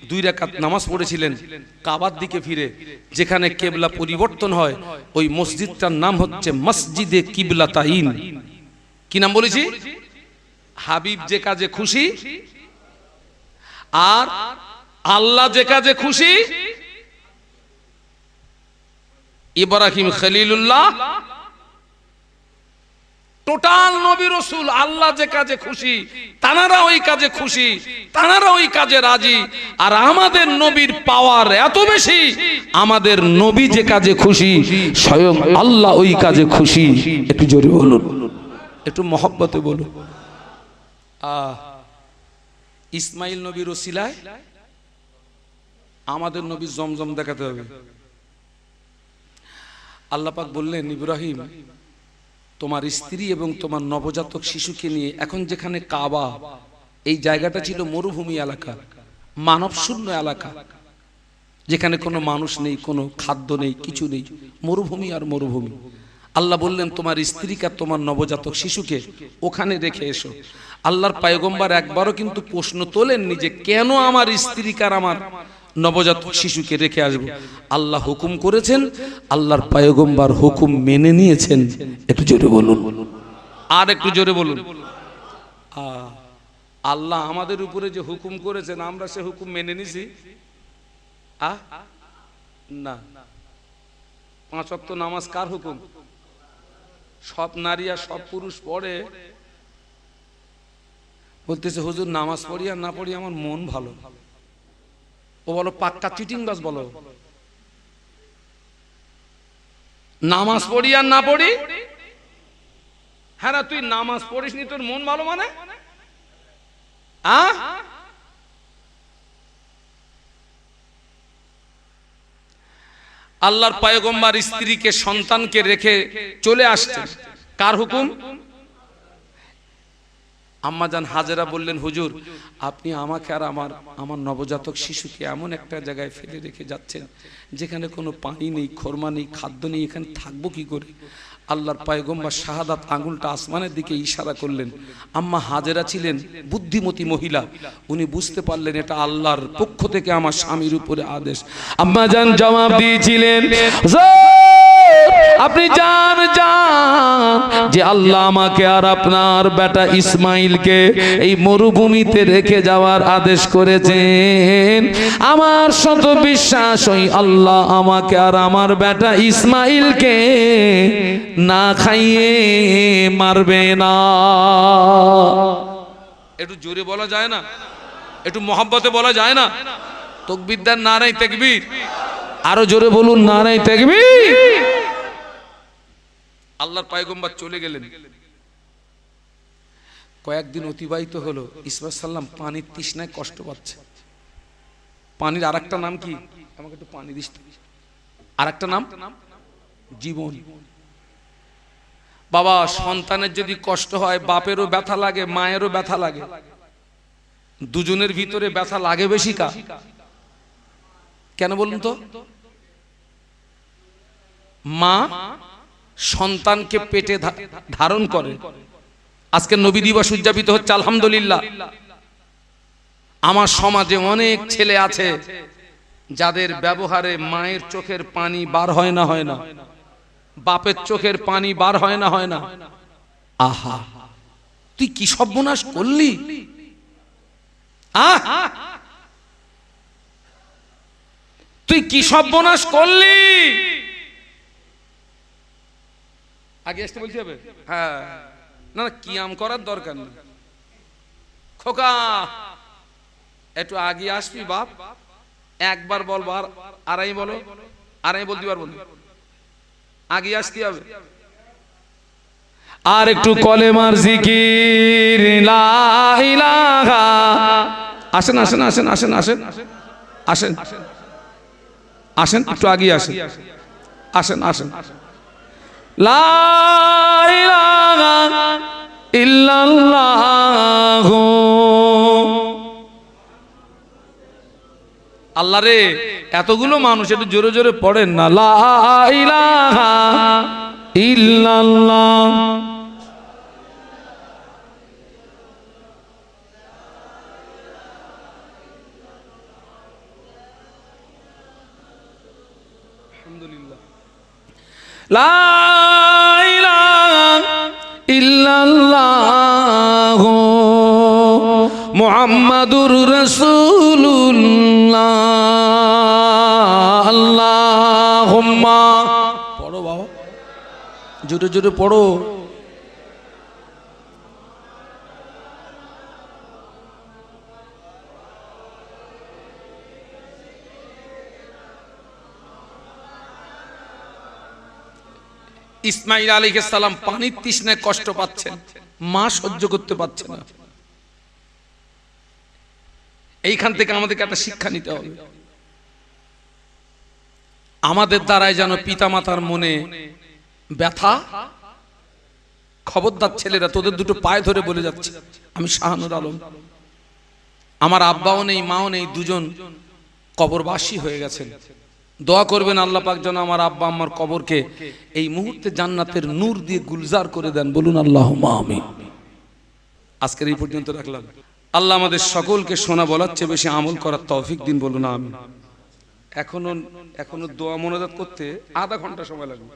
2 রাকাত নামাজ পড়েছিলেন কাবার দিকে ফিরে। যেখানে কিবলা পরিবর্তন হয়, ওই মসজিদটার নাম হচ্ছে মসজিদে কিবলাতাইন। কি নাম বলেছি? হাবিব যে কাজে খুশি আর আল্লাহ যে কাজে খুশি। ইব্রাহিম খলিলুল্লাহ, টোটাল নবী রাসূল, আল্লাহ যে কাজে খুশি তানারা ওই কাজে খুশি, তানারা ওই কাজে রাজি। আর আমাদের নবীর পাওয়ার এত বেশি, আমাদের নবী যে কাজে খুশি স্বয়ং আল্লাহ ওই কাজে খুশি। একটু জোরে বলুন, একটু মহব্বতে বলুন। ইসমাইল নবীর ওসিলায় আমাদের নবী জমজম দেখাতে হবে। আল্লাহ পাক বললেন, ইব্রাহিম তোমার স্ত্রী এবং তোমার নবজাতক শিশুকে নিয়ে এখন যেখানে কাবা, এই জায়গাটা ছিল মরুভূমি এলাকা, মানব শূন্য এলাকা, যেখানে কোনো মানুষ নেই, কোনো খাদ্য নেই, কিছু নেই, মরুভূমি আর মরুভূমি। আল্লাহ বললেন, তোমার স্ত্রীকে তোমার নবজাতক শিশুকে ওখানে রেখে এসো। আল্লাহর পয়গম্বর একবারও কিন্তু প্রশ্ন তোলেননি যে কেন আমার স্ত্রীকে আর আমার নবজাতক শিশুকে রেখে আসবো। আল্লাহ হুকুম করেছেন, আল্লাহর পয়গম্বর হুকুম মেনে নিয়েছেন। একটু জোরে বলুন, আর একটু জোরে বলুন। আল্লাহ আমাদের উপরে যে হুকুম করেছেন, আমরা সে হুকুম মেনে নিছি? না। 5 ওয়াক্ত নামাজ কার হুকুম? সব নারী আর সব পুরুষ পড়ে, বলতেছে হুজুর নামাজ পড়ি আর না পড়ি আমার মন ভালো। ও বলো পাক্কা চিটিংবাজ বলো, নামাজ পড়ি আর না পড়ি? হ্যাঁ না, তুই নামাজ পড়িস নি তোর মন ভালো মানে? আল্লাহর পয়গম্বর স্ত্রীকে সন্তানকে রেখে চলে আসছে, কার হুকুম? আম্মাজান হাজেরা বললেন হুজুর আপনি আমাকে আর আমার নবজাতক শিশুকে এমন একটা জায়গায় ফেলে রেখে যাচ্ছেন যেখানে কোনো পানি নেই, খরমা নেই, খাদ্য নেই, এখানে থাকবো কি করে? আল্লাহর পয়গম্বর শাহাদাত আঙ্গুলটা আসমানের দিকে ইশারা করলেন। আম্মা হাজেরা ছিলেন বুদ্ধিমতী মহিলা, উনি বুঝতে পারলেন এটা আল্লাহর পক্ষ থেকে আমার স্বামীর উপরে আদেশ। আম্মাজান জবাব দিয়েছিলেন আপনি জান যে আল্লাহ আমাকে আর আপনার বেটা ইসমাইলকে এই মরুভূমিতে রেখে যাওয়ার আদেশ করেছেন। আমার শত বিশ্বাস ওই আল্লাহ আমাকে আর আমার বেটা ইসমাইলকে না খাইয়ে মারবে না। একটু জোরে বলা যায় না? একটু মহব্বতে বলা যায় না? তাকবীর দেন, নারে তাকবীর। আরো জোরে বলুন নারে তাকবীর। আল্লাহর পয়গম্বর চলে গেলেন। কয়েকদিন অতিবাহিত হলো, ইসমাঈল সাল্লাম পানির তৃষ্ণায় কষ্ট পাচ্ছে। পানির আরেকটা নাম কি? আমাকে একটু পানি দিস। আরেকটা নাম জীবন। বাবা সন্তানের যদি কষ্ট হয় বাপেরও ব্যথা লাগে, মায়েরও ব্যথা লাগে, দুজনের ভিতরে ব্যথা লাগে বেশি কার? কেন বলুন তো? মা সন্তানকে পেটে ধারণ করে। আজকে নবী দিবস উদযাপিত হচ্ছে, আলহামদুলিল্লাহ। আমার সমাজে অনেক ছেলে আছে যাদের ব্যবহারে মায়ের চোখের পানি বার হয় না, হয় না, বাপের চোখের পানি বার হয় না, হয় না। আহা তুই কি সর্বনাশ করলি! তুই কি সর্বনাশ করলি! আগে আসতে বলতে হবে? হ্যাঁ, না না কিয়াম করার দরকার নেই। খোকা একটু আগে আসবি বাপ, একবার বলবো আর আড়াই বলো, আড়াই বলতে পারবো না, আগে আসতে হবে। আর একটু কলেমার জিকির লা ইলাহা। আসেন আসেন আসেন আসেন আসেন আসেন আসেন, একটু আগে আসেন, আসেন আসেন। লা ইলাহা ইল্লাল্লাহ। আল্লাহ রে এতগুলো মানুষ একটু জোরে জোরে পড়েন না, লা ইলাহা ইল্লাল্লাহ। আলহামদুলিল্লাহ। লা ইলাহা ইল্লাল্লাহ মুহাম্মাদুর রাসূলুল্লাহ। আল্লাহুম্মা পড়ো বাবা, জোরে জোরে পড়ো। ইসমাঈল আলাইহিস সালাম পানির তৃষ্ণায় কষ্ট পাচ্ছেন, মা সহ্য করতে পারছে না। এইখান থেকে আমাদেরকে একটা শিক্ষা নিতে হবে। আমাদের দ্বারাই যেন পিতামাতার মনে ব্যথা। খবরদার ছেলেরা, তোদের দুটো পায়ে ধরে বলে যাচ্ছে, আমি শাহানুর আলম, আমার আব্বাও নেই মাও নেই, দুজন কবরবাসী হয়ে গেছেন। দোয়া করবেন আল্লাহ পাক যেন আমার আব্বা আম্মার কবরকে এই মুহূর্তে জান্নাতের নূর দিয়ে গুলজার করে দেন। বলুন আল্লাহুম্মা আমিন। আজকের এই পর্যন্ত রাখলাম। আল্লাহ আমাদের সকলকে শোনা বলার চেয়ে বেশি আমল করার তৌফিক দিন। বলুন আমিন। এখনো দোয়া মোনাজাত করতে আধা ঘন্টা সময় লাগবে,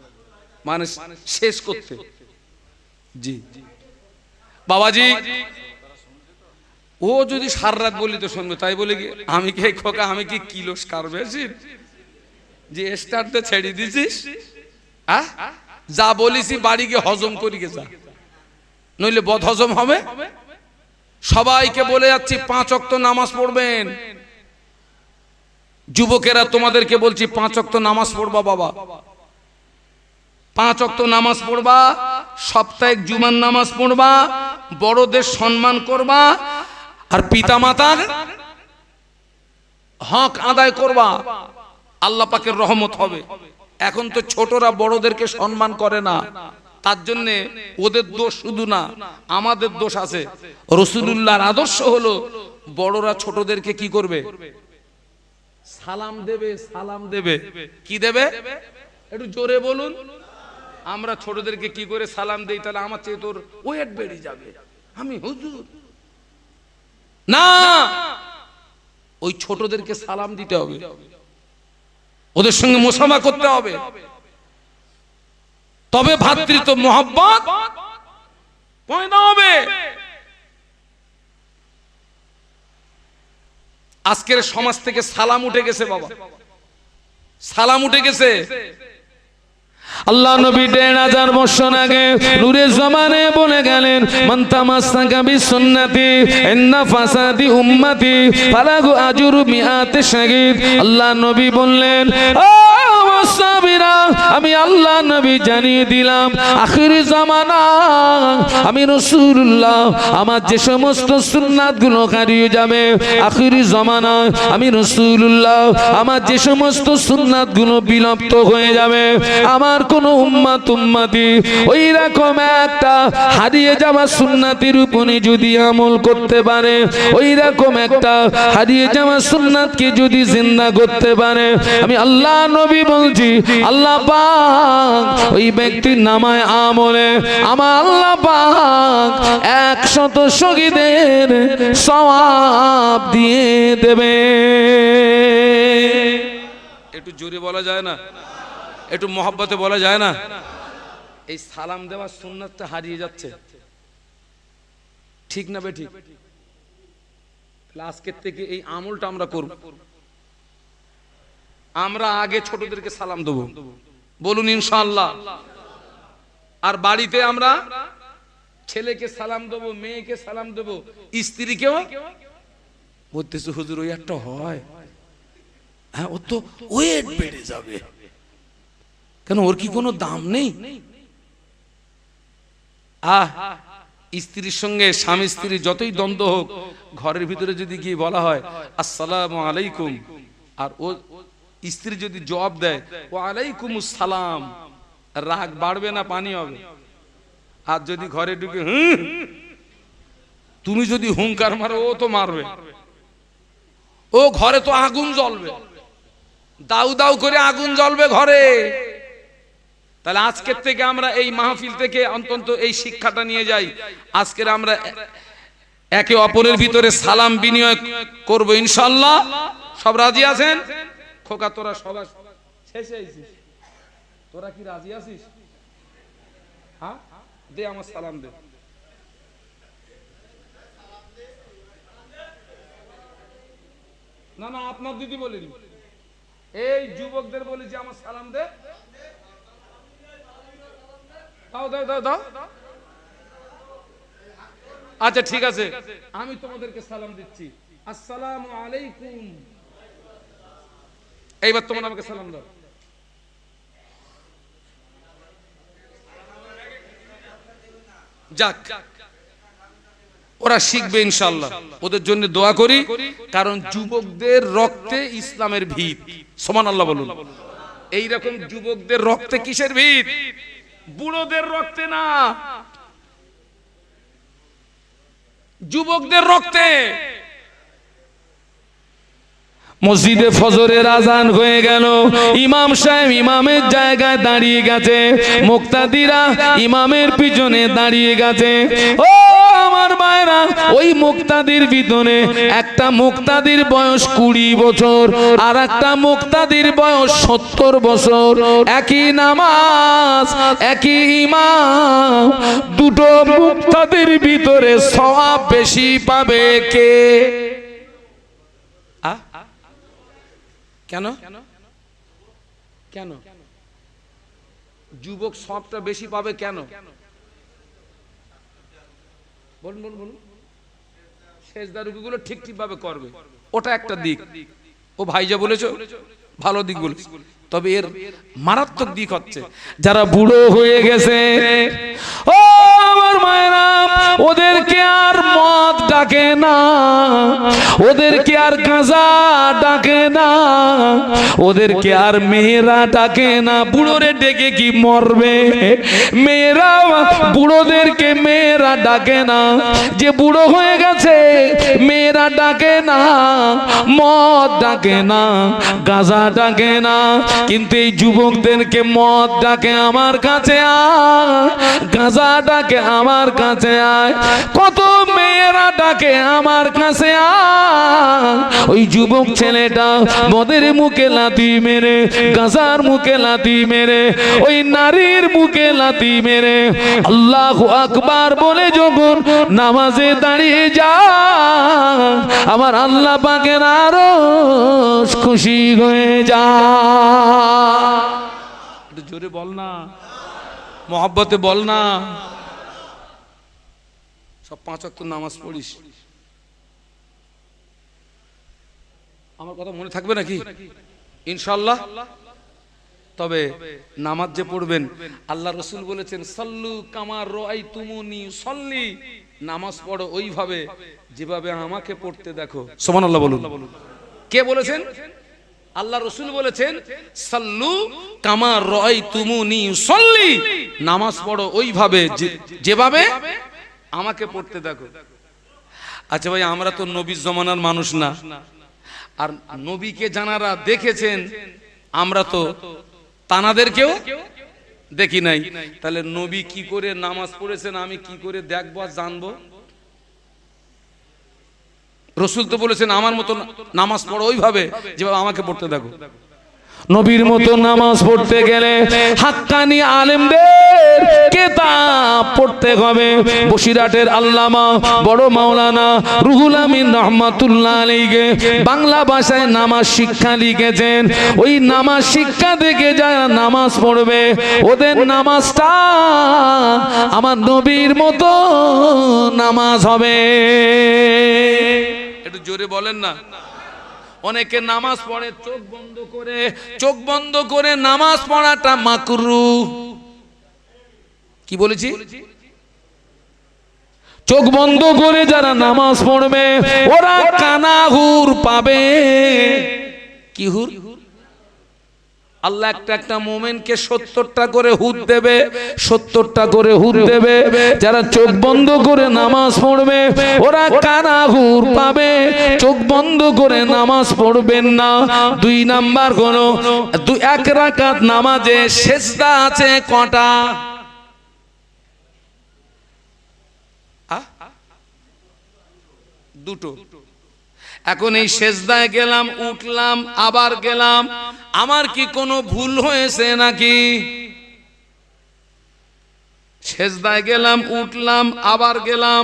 মানে শেষ করতে। জি বাবাজি, ও যদি সারা রাত বলি তো শুনবে, তাই বলে কি আমি কি খোকা, আমি কি কিলো কারবেছি যে স্টার্টে ছেড়ে দিছিস? যা বলিসি বাড়ি গিয়ে হজম করি গে যা, নইলে বদ হজম হবে। সবাইকে বলে যাচ্ছি 5 ওয়াক্ত নামাজ পড়বেন। যুবকেরা তোমাদেরকে বলছি 5 ওয়াক্ত নামাজ পড়বা বাবা, 5 ওয়াক্ত নামাজ পড়বা, সাপ্তাহিক জুমার নামাজ পড়বা, বড়দের সম্মান করবা, আর পিতামাতার হক আদায় করবা, আল্লাহ পাকের রহমত হবে। এখন তো ছোটরা বড়দেরকে সম্মান করে না, তার জন্য ওদের দোষ শুধু না, আমাদের দোষ আছে। রাসূলুল্লাহর আদর্শ হলো বড়রা ছোটদেরকে কি করবে? সালাম দেবে, সালাম দেবে। কি দেবে? একটু জোরে বলুন। আমরা ছোটদেরকে কি করে সালাম দেই? তাহলে আমার চেয়ে তোর ওয়েট বেড়ে যাবে, আমি হুজুর না। ওই ছোটদেরকে সালাম দিতে হবে, ওদের সঙ্গে মুসাফা করতে হবে, তবে ভ্রাতৃত্ব মহব্বত পয়দা হবে। আজকের সমাজ থেকে সালাম উঠে গেছে বাবা, সালাম উঠে গেছে। আল্লাহ নবী 1500 বছর আগে নূরে জামানে বলে গেলেন, মান তামাসসাকা বিসুন্নতি ইন্না ফাসাদি উম্মতি ফালাহু আজরু মিআতি শাহীদ। আল্লাহ নবী বললেন, ও সাহাবীরা, আমি আল্লাহ নবী জানিয়ে দিলাম আখিরি জামানা আমি রাসূলুল্লাহ আমার যে সমস্ত সুন্নাতগুলো হারিয়ে যাবে, আখিরি জামানা আমি রাসূলুল্লাহ আমার যে সমস্ত সুন্নাতগুলো বিলুপ্ত হয়ে যাবে, আমার কোন উম্মতি ওই রকম একটা হারিয়ে যাওয়া সুন্নাতের উপরে যদি আমল করতে পারে, ওই রকম একটা হারিয়ে যাওয়া সুন্নাতকে যদি জিন্দা করতে পারে, আমি আল্লাহ নবী বলছি আল্লাহ পাক ওই ব্যক্তির নামায় আমলে আমার আল্লাহ পাক 100 শহীদের সওয়াব দিয়ে দেবে। একটু জোরে বলা যায় না? একটু মহব্বতে বলা যায় না? এই সালাম দেওয়ার সুন্নাতটা হারিয়ে যাচ্ছে, ঠিক না বেঠিক? আজকের থেকে এই আমলটা আমরা করব। আমরা আগে ছোটদেরকে সালাম দেব, বলুন ইনশাআল্লাহ। আর বাড়িতে আমরা ছেলেকে সালাম দেব, মেয়েকে সালাম দেব, স্ত্রীকেও। বলতেছে হুজুর ওই একটা হয়, হ্যাঁ ও তো ওয়েট বেড়ে যাবে, কেন ওর কি কোনো দাম নেই? স্ত্রীর সঙ্গে স্বামী স্ত্রী যতই দ্বন্দ্ব হোক, ঘরের ভিতরে যদি গিয়ে বলা হয় আসসালামু আলাইকুম, আর ও স্ত্রী যদি জবাব দেয় ওয়া আলাইকুমুস সালাম, রাগ বাড়বে না পানি হবে? আর যদি ঘরে ঢুকে তুমি যদি হুঙ্কার মারো, ও তো মারবে, ও ঘরে তো আগুন জ্বলবে, দাউ দাউ করে আগুন জ্বলবে ঘরে। তাহলে আজকের থেকে আমরা এই মাহফিল থেকে অন্তত এই শিক্ষাটা নিয়ে যাই, আজকের আমরা একে অপরের ভিতরে সালাম বিনিময় করব ইনশাআল্লাহ। সব রাজি আছেন? খোকা তোরা সবাই শেষে আইছিস, তোরা কি রাজি আছিস? হ্যাঁ দে আমার সালাম দে। না না আপনার দিদি বলিনি, এই যুবকদের বলেছি আমার সালাম দে। দাও দাও দাও দাও। আচ্ছা ঠিক আছে, আমি তোমাদেরকে সালাম দিচ্ছি, আসসালামু আলাইকুম। এইবার তোমরা আমাকে সালাম দাও। যাক, ওরা শিখবে ইনশাআল্লাহ, ওদের জন্য দোয়া করি, কারণ যুবকদের রক্তে ইসলামের ভিত। সুবহানাল্লাহ বলুন। এইরকম যুবকদের রক্তে কিসের ভিত? বুড়োদের রক্তে না, যুবকদের রক্তে। মসজিদে ফজরের আজান হয়ে গেল, ইমাম সাহেব ইমামের জায়গায় দাঁড়িয়ে গেছে, মুক্তাদিরা ইমামের পিছনে দাঁড়িয়ে গেছে। ও আমার ভাইরা, ওই মুক্তাদির ভিতরে একটা মুক্তাদির বয়স 20 বছর, আর একটা মুক্তাদির বয়স 70 বছর। একই নামাজ, একই ইমাম, দুটো মুক্তাদির ভিতরে সওয়াব বেশি পাবে কে? কেন কেন যুবক সবটা বেশি পাবে কেন? বলুন বলুন বলুন। সেজদা রুকুগুলো ঠিক ভাবে করবে, ওটা একটা দিক। ও ভাই যা বলেছো ভালো দিক বলেছো, তবে এর মারাত্মক দিক হচ্ছে যারা বুড়ো হয়ে গেছে, ও আমার মায়েরা, ওদেরকে আর মদ ডাকে না, ওদেরকে আর গাঁজা ডাকে না, ওদেরকে আর মেয়েরা ডাকে না। বুড়োরে ডেকে কি মরবে? মেয়েরা বুড়োদেরকে মেয়েরা ডাকে না, যে বুড়ো হয়ে গেছে মেয়েরা ডাকে না, মদ ডাকে না, গাঁজা ডাকে না। কিন্তু এই যুবকদেরকে মদ ডাকে আমার কাছে আয়, গাঁজা ডাকে আমার কাছে আয়, কত মেয়েরা ডাকে আমার কাছে আয়। ওই যুবক ছেলেটা মদের মুখে লাথি মেরে, গাঁজার মুখে লাথি মেরে, ওই নারীর মুখে লাথি মেরে আল্লাহু আকবার বলে যখন নামাজে দাঁড়িয়ে যা, আমার আল্লাহ পাকের আরশ খুশি হয়ে যা। জোরে বল না, মহব্বতে বল না। সব 5 ওয়াক্ত নামাজ পড়িস, আমার কথা মনে থাকবে নাকি ইনশাআল্লাহ? তবে নামাজ যে পড়বেন, আল্লাহ রসুল বলেছেন সাল্লু কামা রাআইতুমুনি সল্লি, নামাজ পড়ো ওইভাবে যেভাবে আমাকে পড়তে দেখো। সুবহানাল্লাহ বলুন। কে বলেছেন? আল্লাহ রসুল বলেছেন সাল্লু কামা রাআইতুমুনি সল্লি, নামাজ পড়ো ওইভাবে যেভাবে আমাকে পড়তে দেখো। আচ্ছা ভাই, আমরা তো নবীর জমানার মানুষ না, আর নবীকে যারা দেখেছেন আমরা তো তানাদেরকেও দেখি নাই, তাহলে নবী কি করে নামাজ পড়েছেন আমি কি করে দেখবো আর জানবো? রসুল তো বলেছেন আমার মতো নামাজ পড়ো ওইভাবে যেভাবে আমাকে পড়তে দেখো। নবীর মতো নামাজ পড়তে গেলে হাক্কানি আলেমদের কিতাব পড়তে হবে। বসিরহাটের আল্লামা বড় মাওলানা রুহুল আমিন রাহমাতুল্লাহ আলাইহি বাংলা ভাষায় নামাজ শিক্ষা লিখেছেন। ওই নামাজ শিক্ষা থেকে যারা নামাজ পড়বে ওদের নামাজটা আমার নবীর মতো নামাজ হবে। একটু জোরে বলেন না। অনেকে নামাজ পড়ে চোখ বন্ধ করে নামাজ পড়াটা মাকরুহ। কি বলেছি? চোখ বন্ধ করে যারা নামাজ পড়বে ওরা কানাহুর পাবে। কি হুর? আল্লাহ একটা মোমেনকে 70টা করে হুদ দেবে, 70টা করে হুদ দেবে। যারা চোখ বন্ধ করে নামাজ পড়বে ওরা কানাহুর পাবে। চোখ বন্ধ করে নামাজ পড়বেন না। 2 নাম্বার হলো 1 রাকাত নামাজে সেজদা আছে কটা? দুটো। এখন এই সেজদায় গেলাম, উঠলাম, আবার গেলাম, আমার কি কোনো ভুল হয়েছে নাকি? সেজদায় গেলাম, উঠলাম, আবার গেলাম,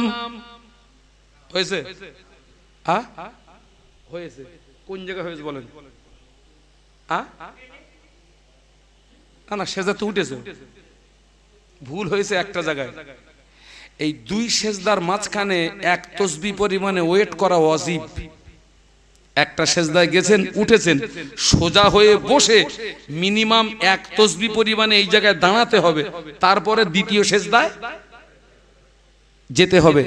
হয়েছে? হয়েছে। কোন জায়গায় হয়েছে বলেন? না, সেজদা তো উঠেছে, ভুল হয়েছে একটা জায়গায়। এই 2 সেজদার মাঝখানে 1 তাসবিহ পরিমাণে ওয়েট করা ওয়াজিব। একটা সেজদায় গেছেন, উঠেছেন, সোজা হয়ে বসে মিনিমাম 1 তাসবিহ পরিমাণে এই জায়গায় দাঁড়াতে হবে, তারপরে দ্বিতীয় সেজদায় যেতে হবে।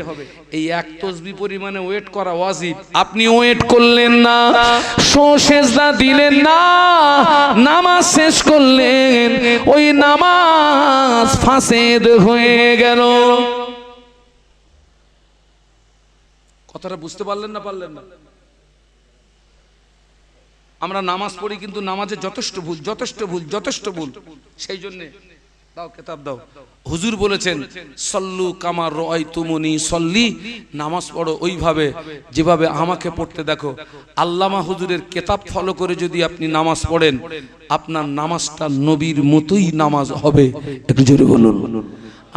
এই 1 তাসবিহ পরিমাণে ওয়েট করা ওয়াজিব। আপনি ওয়েট করলেন না, সেজদা দিলেন না, নামাজ শেষ করলেন, ওই নামাজ ফাসেদ হয়ে গেল। কথাটা বুঝতে পারলেন না? পারলেন না? আমরা নামাজ পড়ি কিন্তু নামাজে যথেষ্ট ভুল। সেই জন্য দাও কিতাব দাও। হুজুর বলেছেন সল্লু কামা রাআইতুমুনি সল্লি, নামাজ পড়ো ওইভাবে যেভাবে আমাকে পড়তে দেখো। আল্লামা হুজুরের কিতাব ফলো করে যদি আপনি নামাজ পড়েন আপনার নামাজটা নবীর মতোই নামাজ হবে। একটু জোরে বলুন।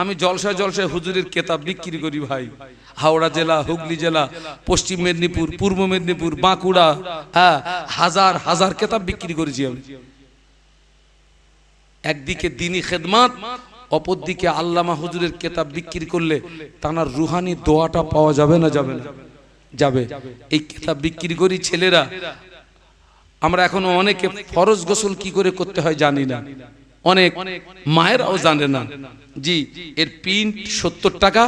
আমি জলসায় হুজুরের কিতাব বিক্রি করি ভাই। হাওড়া জেলা, হুগলি জেলা, পশ্চিম মেদিনীপুর, পূর্ব মেদিনীপুর, বাঁকুড়া, হাজার কিতাব বিক্রি করেছি আমি। একদিকে দ্বীনি খেদমত, অপরদিকে আল্লামা হুজুরের কিতাব বিক্রি করলে তার রুহানি দোয়াটা পাওয়া যাবে না? যাবে না? যাবে। এই কিতাব বিক্রি করি ছেলেরা। আমরা এখনো অনেকে ফরজ গোসল কি করে করতে হয় জানি না, অনেক মায়েরাও জানে না। জি, এর প্রিন্ট 70 টাকা,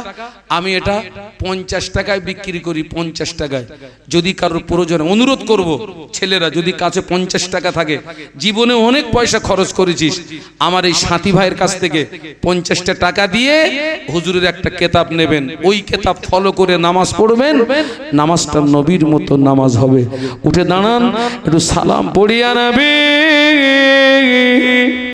আমি এটা 50 টাকায় বিক্রি করি, 50 টাকায়। যদি কারোর প্রয়োজন, অনুরোধ করব ছেলেরা, যদি কাছে 50 টাকা থাকে, জীবনে অনেক পয়সা খরচ করেছিস, আমার এই সাথী ভাইয়ের কাছ থেকে 50টা টাকা দিয়ে হুজুরের একটা কিতাব নেবেন, ওই কিতাব ফলো করে নামাজ পড়বেন, নামাজটা নবীর মতো নামাজ হবে। উঠে দাঁড়ান, একটু সালাম পড়িয়া নবী।